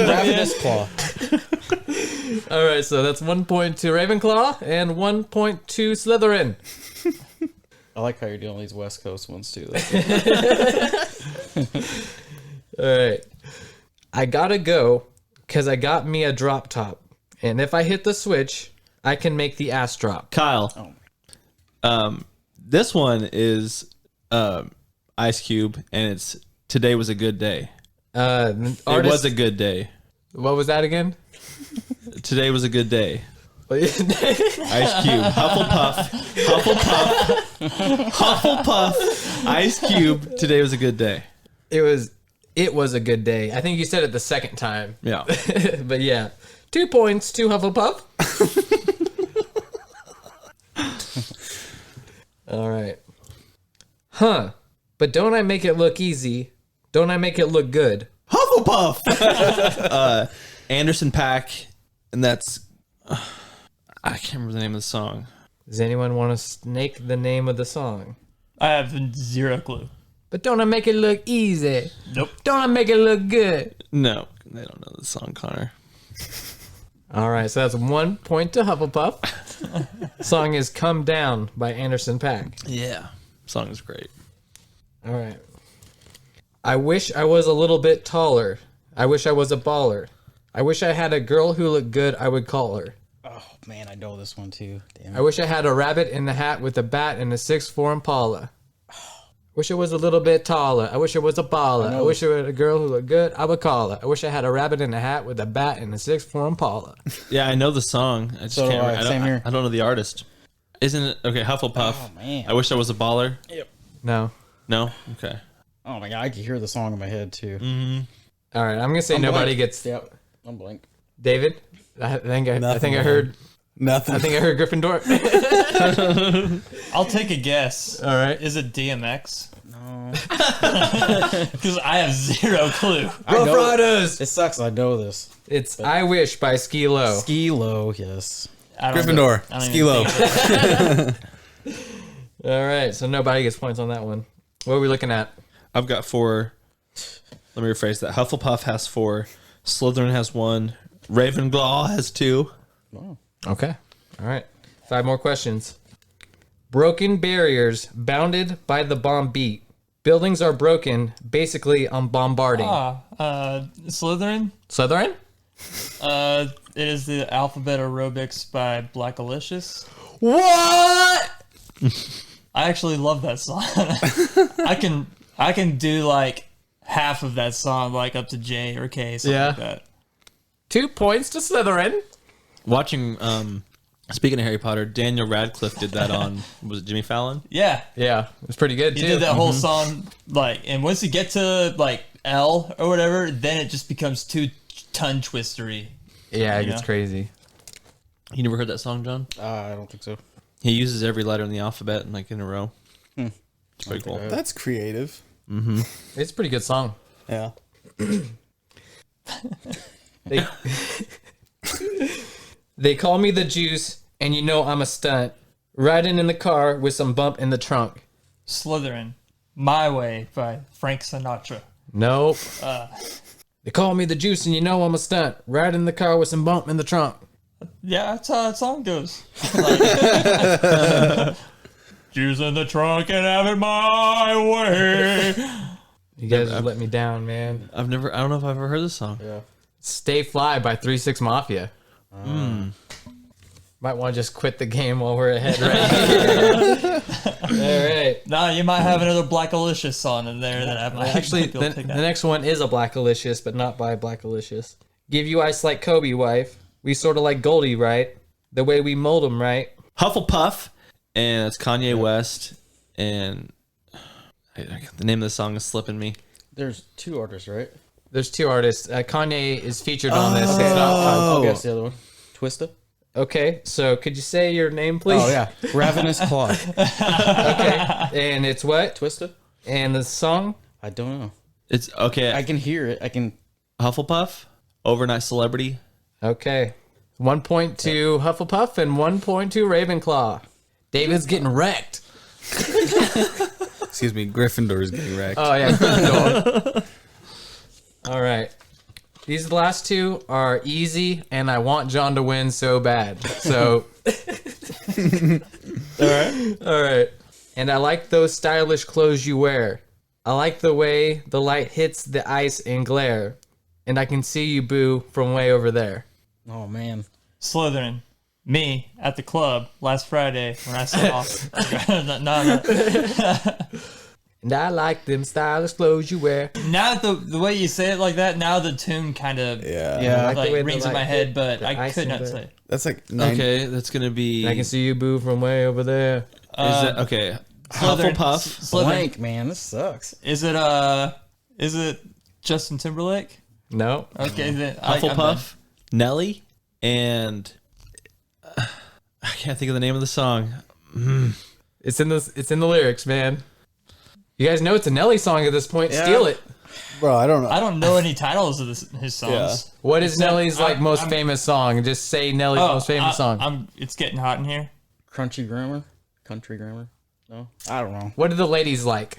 Ravenous Claw. All right, so that's 1 point to Ravenclaw and 1 point to Slytherin. I like how you're doing these West Coast ones too. All right. I gotta go because I got me a drop top. And if I hit the switch, I can make the ass drop. Kyle. This one is Ice Cube, and it's Today Was a Good Day. Artist, It was a good day. what was that again? Today was a good day. It Ice Cube. Hufflepuff. Ice Cube. Today was a good day. was a good day. I think you said it the second time. Yeah. But yeah. 2 points to Hufflepuff. All right. Huh. But don't I make it look easy? Don't I make it look good? Hufflepuff. Anderson Paak, and that's I can't remember the name of the song. Does anyone want to snake the name of the song? I have zero clue. But don't I make it look easy? Nope. Don't I make it look good? No, they don't know the song, Connor. All right, so that's 1 point to Hufflepuff. Song is "Come Down" by Anderson Paak. Yeah, song is great. All right. I wish I was a little bit taller. I wish I was a baller. I wish I had a girl who looked good. I would call her. Oh man, I know this one too. Damn I it. wish I had a rabbit in the hat with a bat and a 6'4" Impala. Wish I was a little bit taller. I wish I was a baller. I wish I were a girl who looked good. I would call her. I wish I had a rabbit in a hat with a bat and a 6'4" Impala. Yeah, I know the song. I just So do can't. I. I, Same don't, here. I don't know the artist. Isn't it okay? Hufflepuff. Oh, man. I wish I was a baller. No. No. Okay. Oh my god, I can hear the song in my head too. All right, I'm gonna say I'm nobody blank. gets. Yep, I'm blank. David, I think I Nothing, heard. Nothing. I think I heard Gryffindor. I'll take a guess. All right. Is it DMX? No, Because I have zero clue. Rough know- Riders. it sucks. I know this. It's "I Wish" by Ski Low. Ski Low, yes. I don't Gryffindor. I don't even Skilo. think All right, so nobody gets points on that one. What are we looking at? I've got 4. Let me rephrase that. Hufflepuff has 4. Slytherin has 1. Ravenclaw has 2. Okay. All right. 5 more questions. Broken barriers bounded by the bomb beat. Buildings are broken, basically on bombarding. Slytherin. Slytherin? It is the alphabet aerobics by Blackalicious. What? I actually love that song. I can do like half of that song, like up to J or K, something Yeah. like that. 2 points to Slytherin. Watching. Speaking of Harry Potter, Daniel Radcliffe did that on. Was it Jimmy Fallon? Yeah, Yeah, it was pretty good he too. did that whole song, like, and once you get to like L or whatever, then it just becomes too tongue twistery. Yeah, it Yeah. gets crazy. You never heard that song, John? I don't think so. He uses every letter in the alphabet like in a row. It's pretty cool. That's creative. It's a pretty good song. Yeah. They, they call me the juice, and you know I'm a stunt. Riding in the car with some bump in the trunk. Slytherin, My Way by Frank Sinatra. Nope. They call me the juice, and you know I'm a stunt. Riding in the car with some bump in the trunk. Yeah, that's how that song goes. Juice in the trunk and have it my way. You guys have let me down, man. I don't know if I've ever heard this song. Yeah. Stay Fly by 3-6 Mafia. Might want to just quit the game while we're ahead right here. All right. Nah, you might have another Blackalicious song in there that I might Actually, be able to the pick the that. next one is a Blackalicious, but not by Blackalicious. Give you ice like Kobe, wife. We sort of like Goldie, right? The way we mold them, right? Hufflepuff, and it's Kanye West, and the name of the song is slipping me. There's 2 artists, right? There's 2 artists. Kanye is featured on this. It's not I'll guess the other one. Twista. okay, so could you say your name, please? Oh yeah, Ravenous Claw. Okay. And it's what? Twista. And the song? I don't know. It's okay. I can hear it. I can. Hufflepuff, Overnight Celebrity. Okay. 1 point to Hufflepuff and 1 point to Ravenclaw. David's getting wrecked. Excuse me, Gryffindor is getting wrecked. Oh, yeah. Gryffindor. All right. These last 2 are easy, and I want John to win so bad. So. All right. And I like those stylish clothes you wear. I like the way the light hits the ice and glare. And I can see you, boo, from way over there. Oh man. Slytherin, me at the club last Friday when I saw. no. And I like them stylish clothes you wear. Now the way you say it like that, now the tune kind of Yeah. like the way the rings in my light head, hit but the I ice could and not the- say. That's like 9. Okay, that's gonna be. And I can see you, boo, from way over there. Is that okay? Slytherin- Hufflepuff. Slytherin. Blank, man. This sucks. Is it Justin Timberlake? No. Okay, then Hufflepuff, Nelly, and I can't think of the name of the song. It's in the lyrics, man. You guys know it's a Nelly song at this point. Yeah. Steal it. Bro, I don't know. I don't know any titles of his songs. Yeah. What is Except Nelly's most famous song? Just say Nelly's most famous song. It's getting hot in here. Crunchy grammar. Country grammar. No, I don't know. What do the ladies like?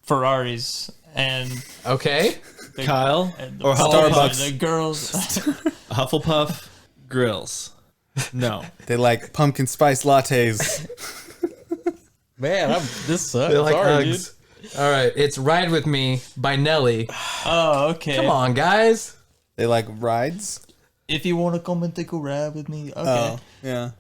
Ferraris and Okay. Kyle and or Hufflepuff. The girls. Hufflepuff Grills. No. They like pumpkin spice lattes. Man, this sucks. They like Sorry, hugs. All right. It's Ride With Me by Nelly. Oh, okay. Come on, guys. They like rides. If you want to come and take a ride with me, okay. Oh, yeah.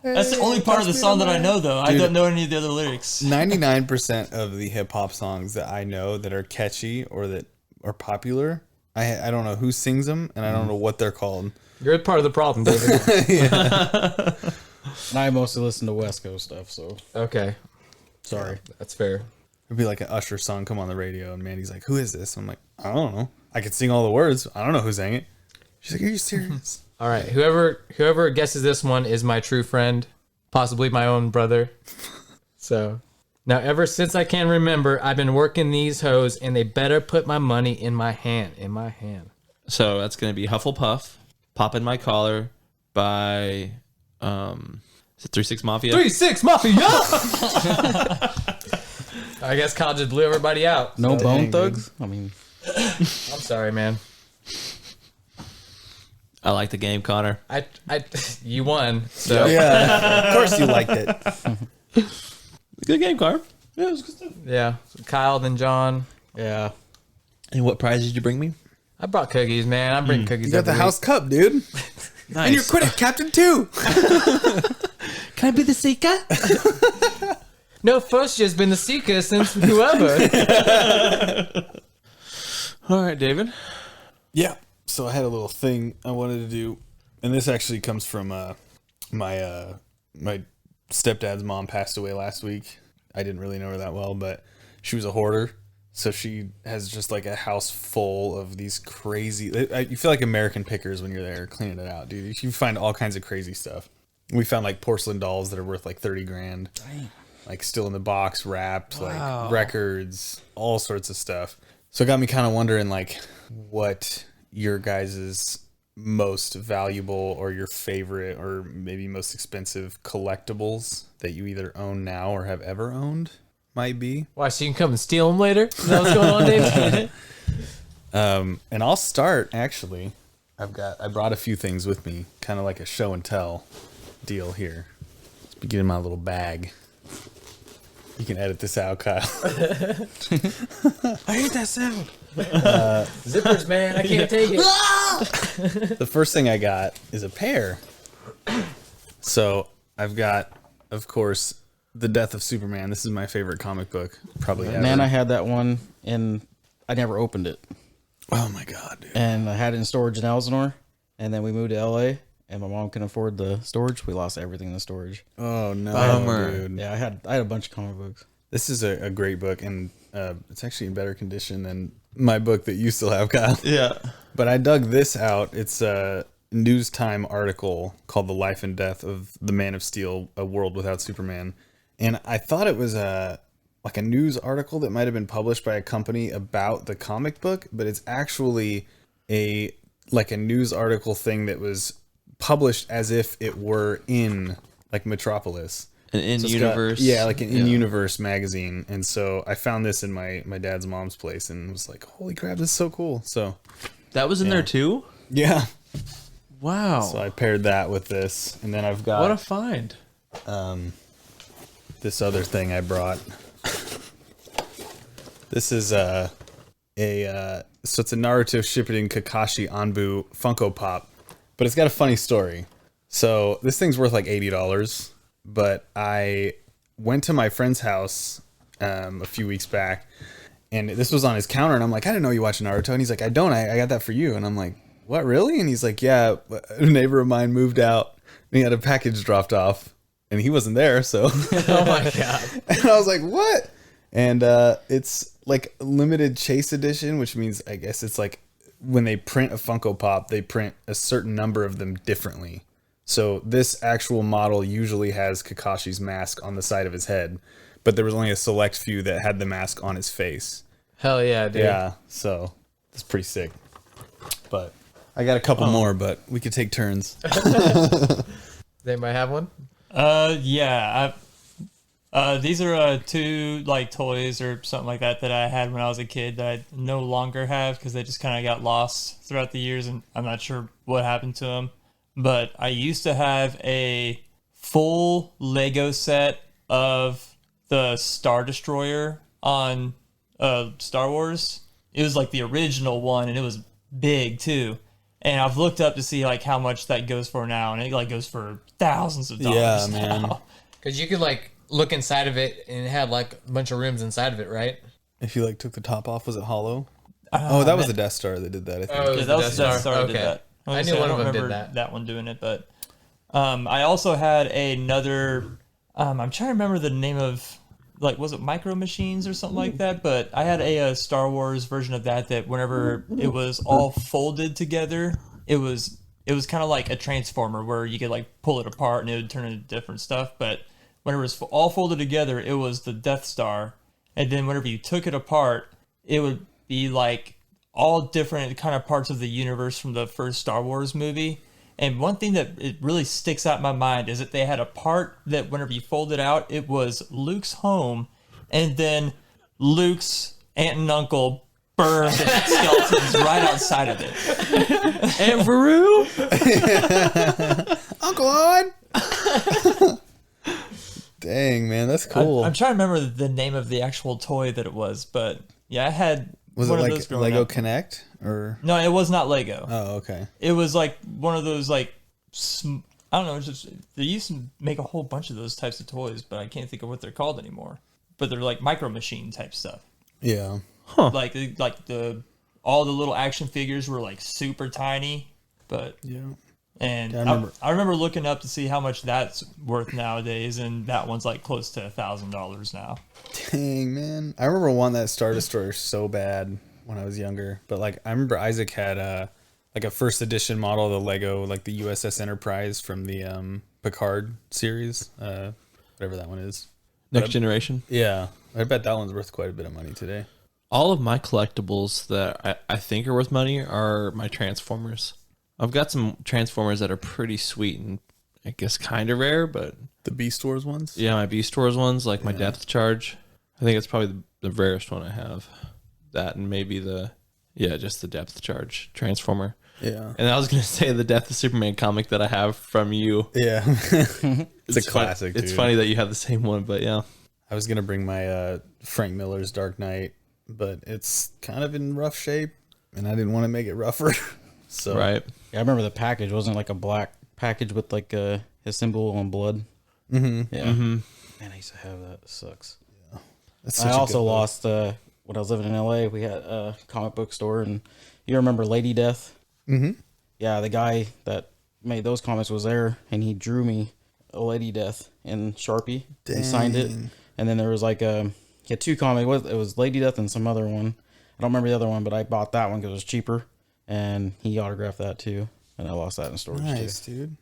That's the only part of the song that I know, though. I Dude. don't know any of the other lyrics. 99% of the hip hop songs that I know that are catchy or that are popular, I don't know who sings them and I don't know what they're called. You're part of the problem, David. And I mostly listen to West Coast stuff, so Okay, sorry. that's fair. It'd be like an Usher song come on the radio and Mandy's like, "Who is this?" I'm like, "I don't know. I could sing all the words. I don't know who sang it." She's like, "Are you serious?" All right, whoever guesses this one is my true friend, possibly my own brother. So now, ever since I can remember, I've been working these hoes, and they better put my money in my hand. In my hand. So that's going to be Hufflepuff, Pop in My Collar by, is it 3-6 Mafia? 3-6 Mafia. I guess Kyle just blew everybody out. No So, Bone dang, Thugs? I mean, I'm sorry, man. I like the game, Connor. You won. So Yeah, of course you liked it. Good game, Connor. Yeah, it was good stuff. yeah, Kyle, then John. yeah. And what prize did you bring me? I brought cookies, man. I'm bringing cookies. You got the every house cup, dude. Nice. And you're quitting Captain 2. Can I be the seeker? week. No, first year's been the seeker since whoever. All right, David. Yeah. So I had a little thing I wanted to do, and this actually comes from my stepdad's mom passed away last week. I didn't really know her that well, but she was a hoarder. So she has just like a house full of these crazy. You feel like American Pickers when you're there cleaning it out, dude. You find all kinds of crazy stuff. We found like porcelain dolls that are worth like 30 grand, like still in the box, wrapped, like records, all sorts of stuff. So it got me kind of wondering like what your guys's most valuable or your favorite or maybe most expensive collectibles that you either own now or have ever owned might be. Why, so you can come and steal them later? Is that what's going on, David? And I'll start actually. I brought a few things with me, kind of like a show and tell deal here. Let's begin in my little bag. You can edit this out, Kyle. I hate that sound. Zippers, man. I can't take it. The first thing I got is a pair. So I've got, of course, The Death of Superman. This is my favorite comic book, probably ever. Man, I had that one, and I never opened it. Oh my god, dude. And I had it in storage in Elsinore, and then we moved to LA, and my mom couldn't afford the storage. We lost everything in the storage. Oh no, Bummer. dude. Yeah, I had a bunch of comic books. This is a great book, and it's actually in better condition than my book that you still have, Kyle. Yeah. But I dug this out. It's a News Time article called "The Life and Death of the Man of Steel: A World Without Superman," and I thought it was like a news article that might have been published by a company about the comic book, but it's actually a news article thing that was published as if it were in like Metropolis. An So it's got- in-universe. like an in-universe magazine. And so I found this in my dad's mom's place and was like, holy crap, this is so cool. So That was in there too? yeah. Wow. So I paired that with this. And then I've What a got find. this other thing I brought. This is so it's a Naruto Shippuden Kakashi Anbu Funko Pop, but it's got a funny story. So this thing's worth like $80, but I went to my friend's house a few weeks back, and this was on his counter, and I'm like, I didn't know you watch Naruto, and he's like, I don't, I got that for you, and I'm like, what, really? And he's like, yeah, a neighbor of mine moved out, and he had a package dropped off, and he wasn't there, so Oh my god. and I was like, what? And it's like limited chase edition, which means I guess it's like when they print a Funko Pop, they print a certain number of them differently. So this actual model usually has Kakashi's mask on the side of his head, but there was only a select few that had the mask on his face. Hell yeah, dude. Yeah, so it's pretty sick. But I got a couple more, but we could take turns. Does anybody have one? Yeah. These are two like toys or something like that I had when I was a kid that I no longer have because they just kind of got lost throughout the years, and I'm not sure what happened to them. But I used to have a full Lego set of the Star Destroyer on Star Wars. It was like the original one, and it was big too. And I've looked up to see like how much that goes for now, and it like goes for thousands of dollars. Yeah, man. now. Because you could like look inside of it and it had like a bunch of rooms inside of it, right? If you like took the top off, was it hollow? Oh, that was the Death Star that did that. I think. Oh, Yeah, that was the Death Star that Okay. did that. I knew say, one don't of them did remember that. one doing it, but I also had another. I'm trying to remember the name of, like, was it Micro Machines or something like that? But I had a Star Wars version of that whenever it was all folded together, it was kind of like a transformer where you could like pull it apart and it would turn into different stuff. But whenever it was all folded together, it was the Death Star, and then whenever you took it apart, it would be like all different kind of parts of the universe from the first Star Wars movie. And one thing that it really sticks out in my mind is that they had a part that whenever you fold it out, it was Luke's home, and then Luke's aunt and uncle burned skeletons right outside of it. And Veru? Uncle Odd. Dang, man, that's cool. I'm trying to remember the name of the actual toy that it was, but yeah, I had was it one of like those growing Lego up. Connect or? No, it was not Lego. Oh, okay. It was like one of those like I don't know. It's just they used to make a whole bunch of those types of toys, but I can't think of what they're called anymore. But they're like Micro Machine type stuff. Yeah. Like all the little action figures were like super tiny, but Yeah. and Yeah, I remember looking up to see how much that's worth nowadays, and that one's like close to $1,000 now. Dang, man. I remember wanting that Star Destroyer so bad when I was younger. But like I remember Isaac had like a first edition model of the Lego, like the USS Enterprise from the Picard series. Whatever that one is. Next Generation. Yeah. I bet that one's worth quite a bit of money today. All of my collectibles that I think are worth money are my Transformers. I've got some Transformers that are pretty sweet and I guess kind of rare, but The Beast Wars ones? yeah, my Beast Wars ones, like my Depth Charge. I think it's probably the rarest one I have. That and maybe just the Depth Charge Transformer. Yeah. And I was going to say the Death of Superman comic that I have from you. Yeah. it's a fun- classic, dude. It's funny that you have the same one, but yeah. I was going to bring my Frank Miller's Dark Knight, but it's kind of in rough shape, and I didn't want to make it rougher. So Right. Yeah, I remember the package wasn't like a black package with like his symbol on blood. Mm-hmm. Yeah. Mm-hmm. Man, I used to have that. It sucks. That's I such a also good book. lost when I was living in LA. We had a comic book store, and you remember Lady Death? Mm-hmm. Yeah, the guy that made those comics was there, and he drew me a Lady Death in Sharpie. He signed it, and then there was like he had two comics. It was Lady Death and some other one. I don't remember the other one, but I bought that one because it was cheaper, and he autographed that too. And I lost that in storage Nice, too. dude.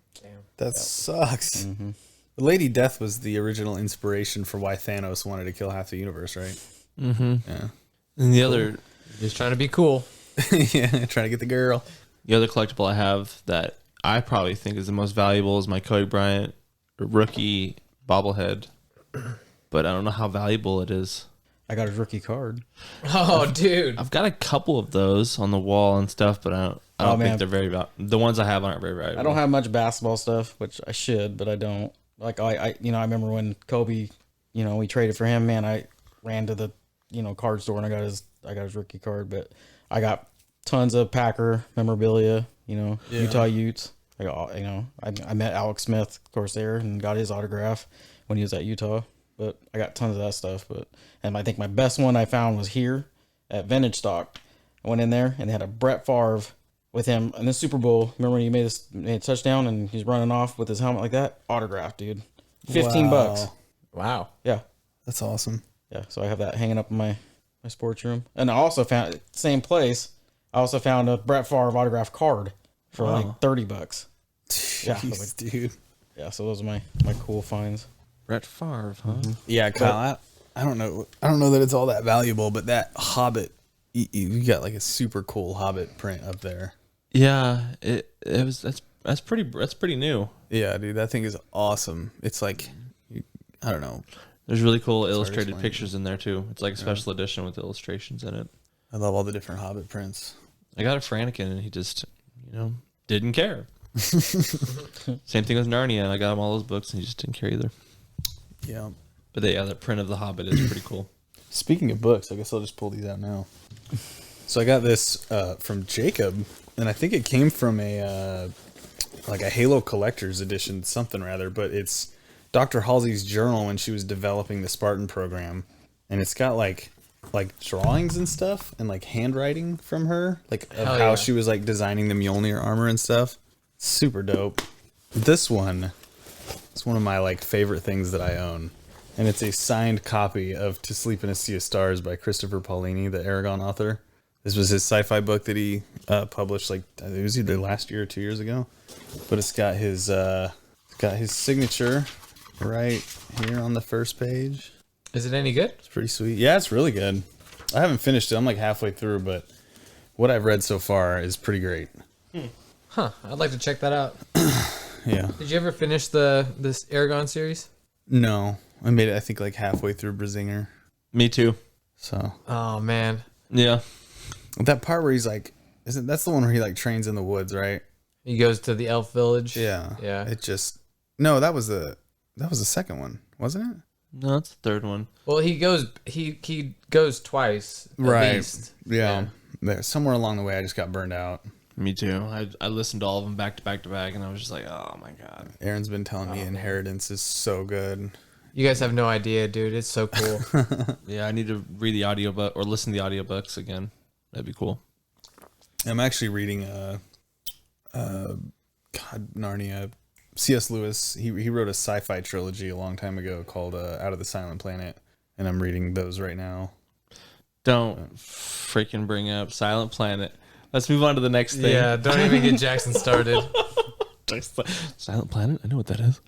That sucks. Mm-hmm. Lady Death was the original inspiration for why Thanos wanted to kill half the universe, right? Mm-hmm. Yeah. And the other Just trying to be cool. Yeah, trying to get the girl. The other collectible I have that I probably think is the most valuable is my Kobe Bryant rookie bobblehead. But I don't know how valuable it is. I got his rookie card. Oh, dude. I've got a couple of those on the wall and stuff, but I don't think they're very valuable. The ones I have aren't very valuable. I don't have much basketball stuff, which I should, but I don't. Like I remember when Kobe, we traded for him. Man, I ran to the card store and I got his rookie card. But I got tons of Packer memorabilia. Utah Utes. I got I met Alex Smith, of course, there and got his autograph when he was at Utah. But I got tons of that stuff. And I think my best one I found was here at Vintage Stock. I went in there and they had a Brett Favre with him in the Super Bowl. Remember when he made a touchdown and he's running off with his helmet like that? Autographed, dude. $15. Wow. Yeah. That's awesome. Yeah. So I have that hanging up in my sports room. And I also found, same place, I also found a Brett Favre autograph card for like $30. Yeah. Jeez, dude. Yeah. So those are my cool finds. Brett Favre, huh? Yeah, Kyle, I don't know. I don't know that it's all that valuable, but that Hobbit, you got like a super cool Hobbit print up there. Yeah, that's pretty new. Yeah, dude, that thing is awesome. It's like, I don't know. There's really cool illustrated explain. pictures in there too. It's like a special edition with illustrations in it. I love all the different Hobbit prints. I got it for Anakin and he just, didn't care. Same thing with Narnia. I got him all those books and he just didn't care either. Yeah. But that print of the Hobbit is pretty cool. Speaking of books, I guess I'll just pull these out now. So I got this from Jacob. and I think it came from a like a Halo Collector's Edition, something rather. But it's Dr. Halsey's journal when she was developing the Spartan program, and it's got like drawings and stuff and like handwriting from her, like of how she was like designing the Mjolnir armor and stuff. Super dope. This one is one of my like favorite things that I own, and it's a signed copy of To Sleep in a Sea of Stars by Christopher Paolini, the Aragon author. This was his sci-fi book that he published like it was either last year or 2 years ago, but it's got his signature right here on the first page. Is it any good? It's pretty sweet. Yeah, it's really good. I haven't finished it. I'm like halfway through, but what I've read so far is pretty great. Huh. I'd like to check that out. Yeah. Did you ever finish this Aragon series? No, I made it. I think like halfway through Brazinger. Me too. So Oh man. Yeah. that part where he's like, that's the one where he like trains in the woods, right? He goes to the elf village. Yeah. Yeah. It just that was the second one, wasn't it? No, that's the third one. Well, he goes twice. At least. Yeah. There somewhere along the way, I just got burned out. Me too. I listened to all of them back to back to back, and I was just like, oh my god. Aaron's been telling me Inheritance is so good. You guys have no idea, dude. It's so cool. Yeah, I need to read the audiobook or listen to the audiobooks again. That'd be cool. I'm actually reading Narnia. C.S. Lewis, he wrote a sci-fi trilogy a long time ago called Out of the Silent Planet, and I'm reading those right now. Don't freaking bring up Silent Planet. Let's move on to the next thing. Yeah, don't even get Jackson started. Silent Planet? I know what that is.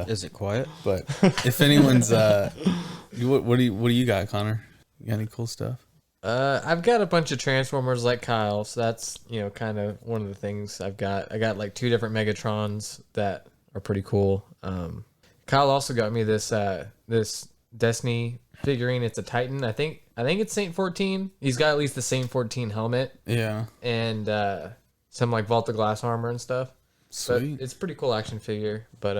Is it quiet? But if anyone's what do you got, Connor? You got any cool stuff? I've got a bunch of Transformers like Kyle, so that's, kind of one of the things I've got. I got like 2 different Megatrons that are pretty cool. Kyle also got me this Destiny figurine. It's a Titan. I think it's Saint 14. He's got at least the Saint 14 helmet. Yeah. And some like Vault of Glass armor and stuff. Sweet. But it's a pretty cool action figure. But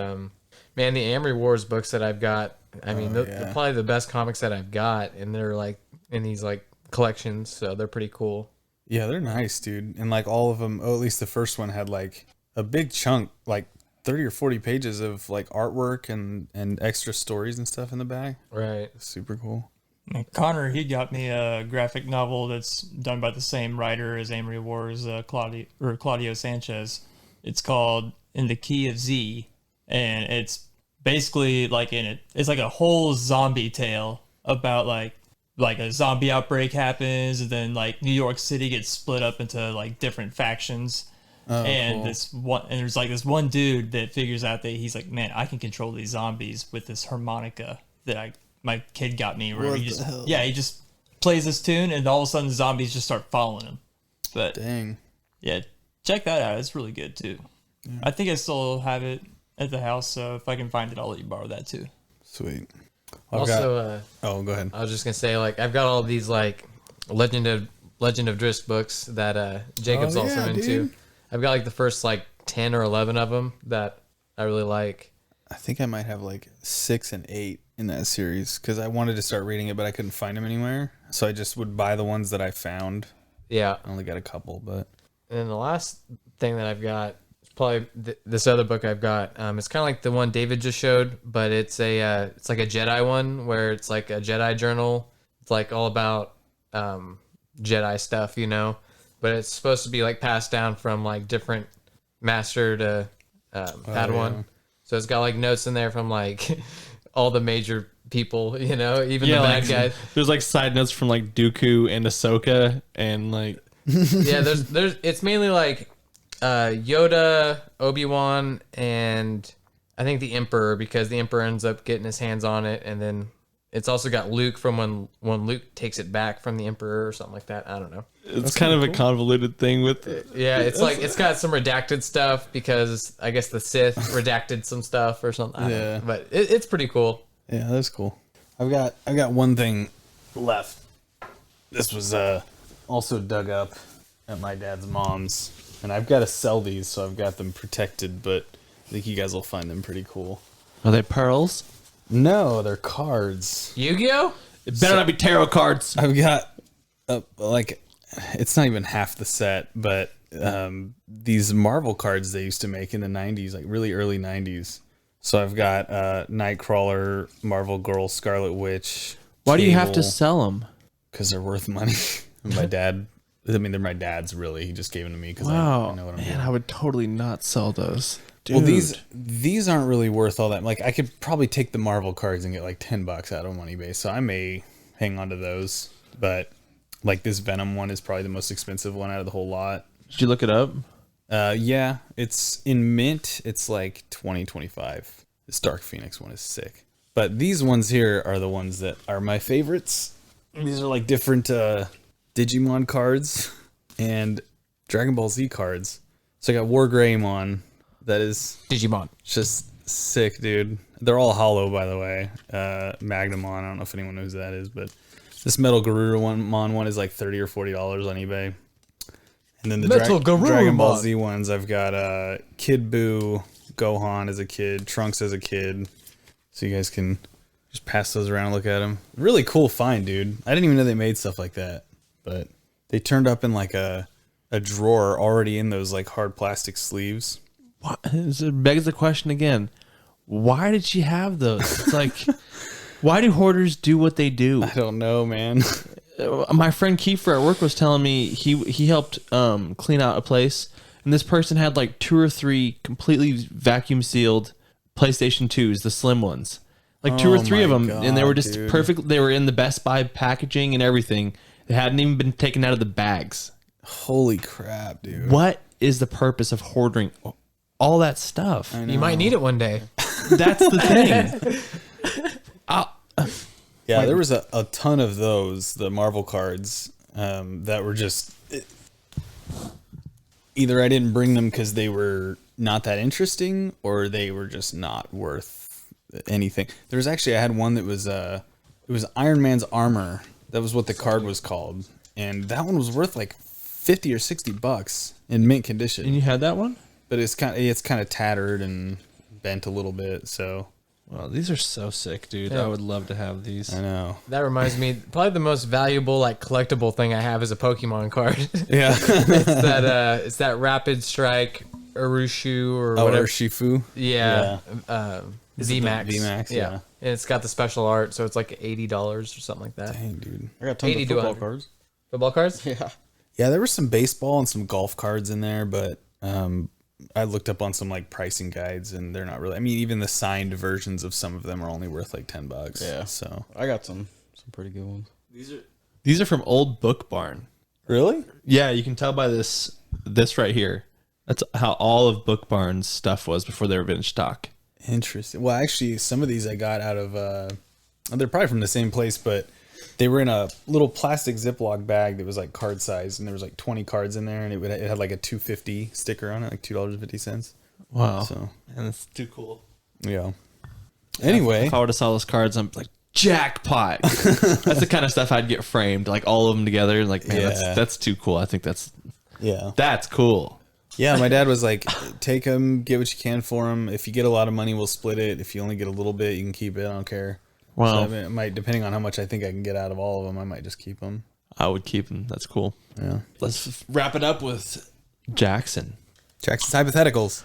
man, the Amory Wars books that I've got, they're probably the best comics that I've got, and they're like in these like collections, so they're pretty cool. Yeah, they're nice, dude. And like all of them, at least the first one had like a big chunk, like 30 or 40 pages of like artwork and extra stories and stuff in the back. Right. Super cool. And Connor, he got me a graphic novel that's done by the same writer as Amory Wars, Claudio Sanchez. It's called In the Key of Z, and it's basically like it's like a whole zombie tale about like a zombie outbreak happens, and then like New York City gets split up into like different factions. And cool. There's like this one dude that figures out that he's like, man, I can control these zombies with this harmonica that my kid got me. Where he just plays this tune, and all of a sudden the zombies just start following him. But dang, yeah, check that out. It's really good too. Yeah. I think I still have it at the house, so if I can find it, I'll let you borrow that too. Sweet. Go ahead. I was just gonna say, like, I've got all these like Legend of Drisk books that Jacob's also into. Dude. I've got like the first like 10 or 11 of them that I really like. I think I might have like 6 and 8 in that series because I wanted to start reading it, but I couldn't find them anywhere. So I just would buy the ones that I found. Yeah. I only got a couple, but. And then the last thing that I've got is probably this other book I've got. It's kind of like the one David just showed, but it's it's like a Jedi one where it's like a Jedi journal. It's like all about Jedi stuff, but it's supposed to be like passed down from like different master to Padawan. Yeah. So it's got like notes in there from like all the major people, even the bad guys. There's like side notes from like Dooku and Ahsoka and like yeah, there's it's mainly like Yoda, Obi-Wan, and I think the Emperor, because the Emperor ends up getting his hands on it, and then it's also got Luke from when Luke takes it back from the Emperor or something like that. I don't know. It's kind of a convoluted thing with it. Yeah, it's like it's got some redacted stuff because I guess the Sith redacted some stuff or something. Yeah, but it's pretty cool. Yeah, that's cool. I've got one thing left. This was also dug up at my dad's mom's, and I've got to sell these, so I've got them protected. But I think you guys will find them pretty cool. Are they pearls? No, they're cards. Yu-Gi-Oh? It better not be tarot cards. I've got like it's not even half the set, but these Marvel cards they used to make in the 90s, like really early 90s. So I've got Nightcrawler, Marvel Girl, Scarlet Witch. Why do you have to Cable, sell them? because they're worth money. My dad, I mean, they're my dad's really. He just gave them to me because Wow, I know what I'm man, doing. I would totally not sell those. Dude. Well, these aren't really worth all that. Like, I could probably take the Marvel cards and get like $10 out of them on eBay. So I may hang on to those. But like this Venom one is probably the most expensive one out of the whole lot. Did you look it up? Yeah, it's in mint. It's like 2025. This Dark Phoenix one is sick. But these ones here are the ones that are my favorites. These are like different Digimon cards and Dragon Ball Z cards. So I got War Greymon. That is Digimon. just sick, dude. They're all hollow, by the way. Magnamon. I don't know if anyone knows who that is, but this Metal Garurumon one is like $30 or $40 on eBay. And then the Metal Dragon Ball Garurumon. Z ones, I've got Kid Buu, Gohan as a kid, Trunks as a kid. So you guys can just pass those around and look at them. Really cool find, dude. I didn't even know they made stuff like that. But they turned up in like a drawer already in those like hard plastic sleeves. What? It begs the question again. Why did she have those? It's like, why do hoarders do what they do? I don't know, man. My friend Kiefer at work was telling me he helped clean out a place, and this person had like 2 or 3 completely vacuum sealed PlayStation 2s, the slim ones, like 2 or 3 of them, and they were just dude. perfect. They were in the Best Buy packaging and everything. They hadn't even been taken out of the bags. Holy crap, dude. What is the purpose of hoarding all that stuff? You might need it one day. That's the thing. Yeah, there was a ton of those, the Marvel cards, that were just either I didn't bring them because they were not that interesting, or they were just not worth anything. There was actually I had one that was it was Iron Man's armor. That was what the card was called, and that one was worth like $50 or $60 in mint condition. And you had that one? But it's kind of tattered and bent a little bit. So Wow, these are so sick, dude. Yeah. I would love to have these. I know. That reminds me, probably the most valuable like collectible thing I have is a Pokemon card. Yeah. It's that Rapid Strike Urushu or Oh, whatever. Urshifu. Yeah. Is it the VMAX. VMAX, yeah. And it's got the special art, so it's like $80 or something like that. Dang, dude. I got tons 80 of to football 100. cards. Football cards? Yeah. Yeah, there was some baseball and some golf cards in there, but I looked up on some like pricing guides, and they're not really. I mean, even the signed versions of some of them are only worth like $10. Yeah. So I got some pretty good ones. These are from Old Book Barn. really, Yeah, you can tell by this right here. That's how all of Book Barn's stuff was before they were in stock. interesting. Well, actually, some of these I got out of. They're probably from the same place, but they were in a little plastic Ziploc bag that was like card size, and there was like 20 cards in there, and it had like a $2.50 sticker on it, like $2.50. Wow. So And it's too cool. yeah. Anyway, If I were to sell those cards, I'm like, jackpot. That's the kind of stuff I'd get framed, like all of them together. Like, man, Yeah. that's too cool. I think that's yeah. cool. Yeah, my dad was like, take them, get what you can for them. If you get a lot of money, we'll split it. If you only get a little bit, you can keep it. I don't care. Wow. So I mean, it might, depending on how much I think I can get out of all of them, I might just keep them. I would keep them. That's cool. Yeah. Let's wrap it up with Jackson. Jackson's hypotheticals.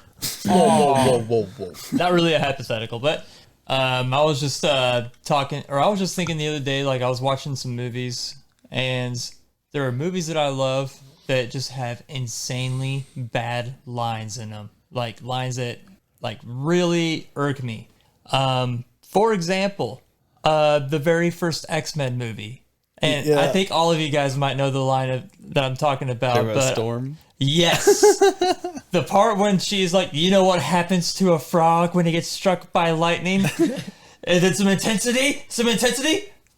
Not really a hypothetical, but I was just I was just thinking the other day, like I was watching some movies, and there are movies that I love that just have insanely bad lines in them, like lines that like really irk me. For example, the very first X-Men movie, and Yeah. I think all of you guys might know the line that I'm talking about, but Storm. yes. The part when she's like, you know what happens to a frog when he gets struck by lightning? And then some intensity?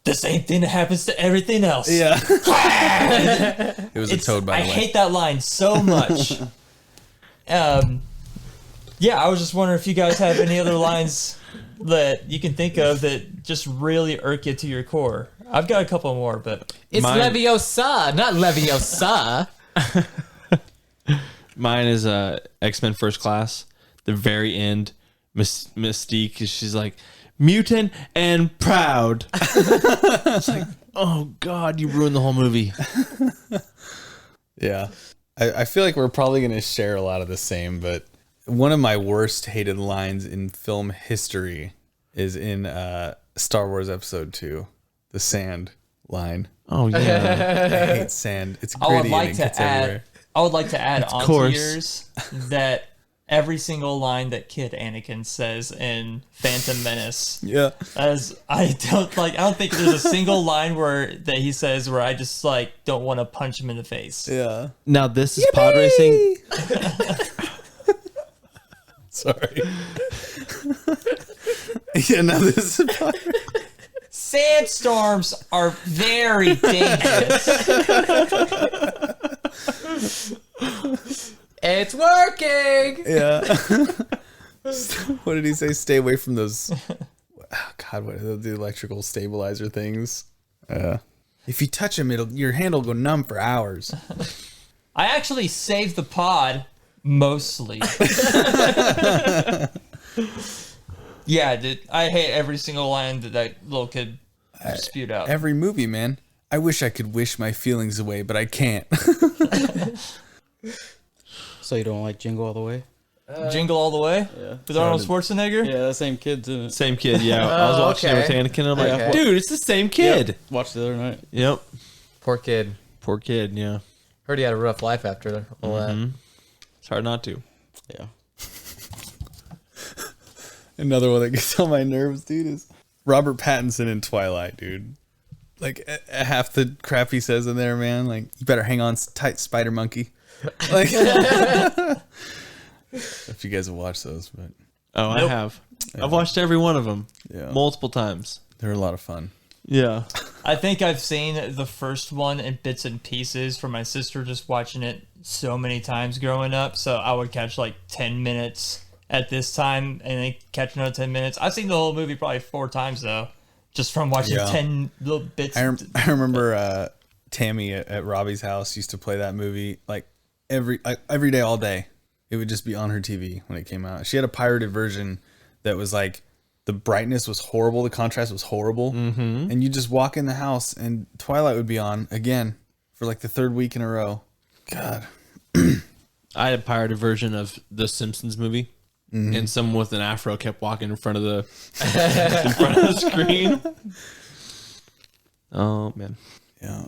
The same thing that happens to everything else. Yeah. It was a toad, by I the way. hate that line so much. Yeah, I was just wondering if you guys have any other lines that you can think of that just really irk you to your core. I've got a couple more, but It's Mine- Leviosa, not Leviosa. Mine is X-Men First Class. The very end, Mystique, she's like, mutant and proud. It's like, Oh God, you ruined the whole movie. Yeah. I feel like we're probably going to share a lot of the same, but one of my worst hated lines in film history is in Star Wars Episode 2, the sand line. Oh yeah. I hate sand. It's I would gritty like and it to gets add. everywhere. I would like to add onto course. yours that every single line that Kid Anakin says in Phantom Menace, Yeah. as I don't think there's a single line that he says where I just like don't want to punch him in the face. Yeah. Now this is pod racing. Sorry. Yeah, no, this is Sandstorms are very dangerous. It's working. Yeah. What did he say? Stay away from those. Oh, God, what are the electrical stabilizer things? If you touch them, your hand will go numb for hours. I actually saved the pod mostly. Yeah, dude, I hate every single line that little kid spewed out. Every movie, man. I wish I could wish my feelings away, but I can't. So you don't like Jingle All the Way? Jingle All the Way? Yeah. With Arnold Schwarzenegger? Yeah, the same kid's in it. Same kid. Yeah, I was watching it with okay. Anakin. And I'm like, Okay. dude, it's the same kid. Yep. Watched the other night. Yep. Poor kid. Poor kid. Yeah. Heard he had a rough life after all that. It's hard not to. Yeah. Another one that gets on my nerves, dude, is Robert Pattinson in Twilight, dude. Like, half the crap he says in there, man. Like, you better hang on tight, spider monkey. Like, if you guys have watched those, but Oh, I have. I've watched every one of them. Yeah. Multiple times. they're a lot of fun. Yeah. I think I've seen the first one in bits and pieces from my sister just watching it so many times growing up. So I would catch like 10 minutes at this time and then catch another 10 minutes. I've seen the whole movie probably 4 times though, just from watching Yeah. 10 little bits. I remember Tammy at Robbie's house used to play that movie like every day, all day. It would just be on her TV when it came out. She had a pirated version that was like the brightness was horrible, the contrast was horrible, and you just walk in the house and Twilight would be on again for like the 3rd week in a row. God, I had a pirated version of the Simpsons movie, and someone with an afro kept walking in front of the screen. Oh man, yeah.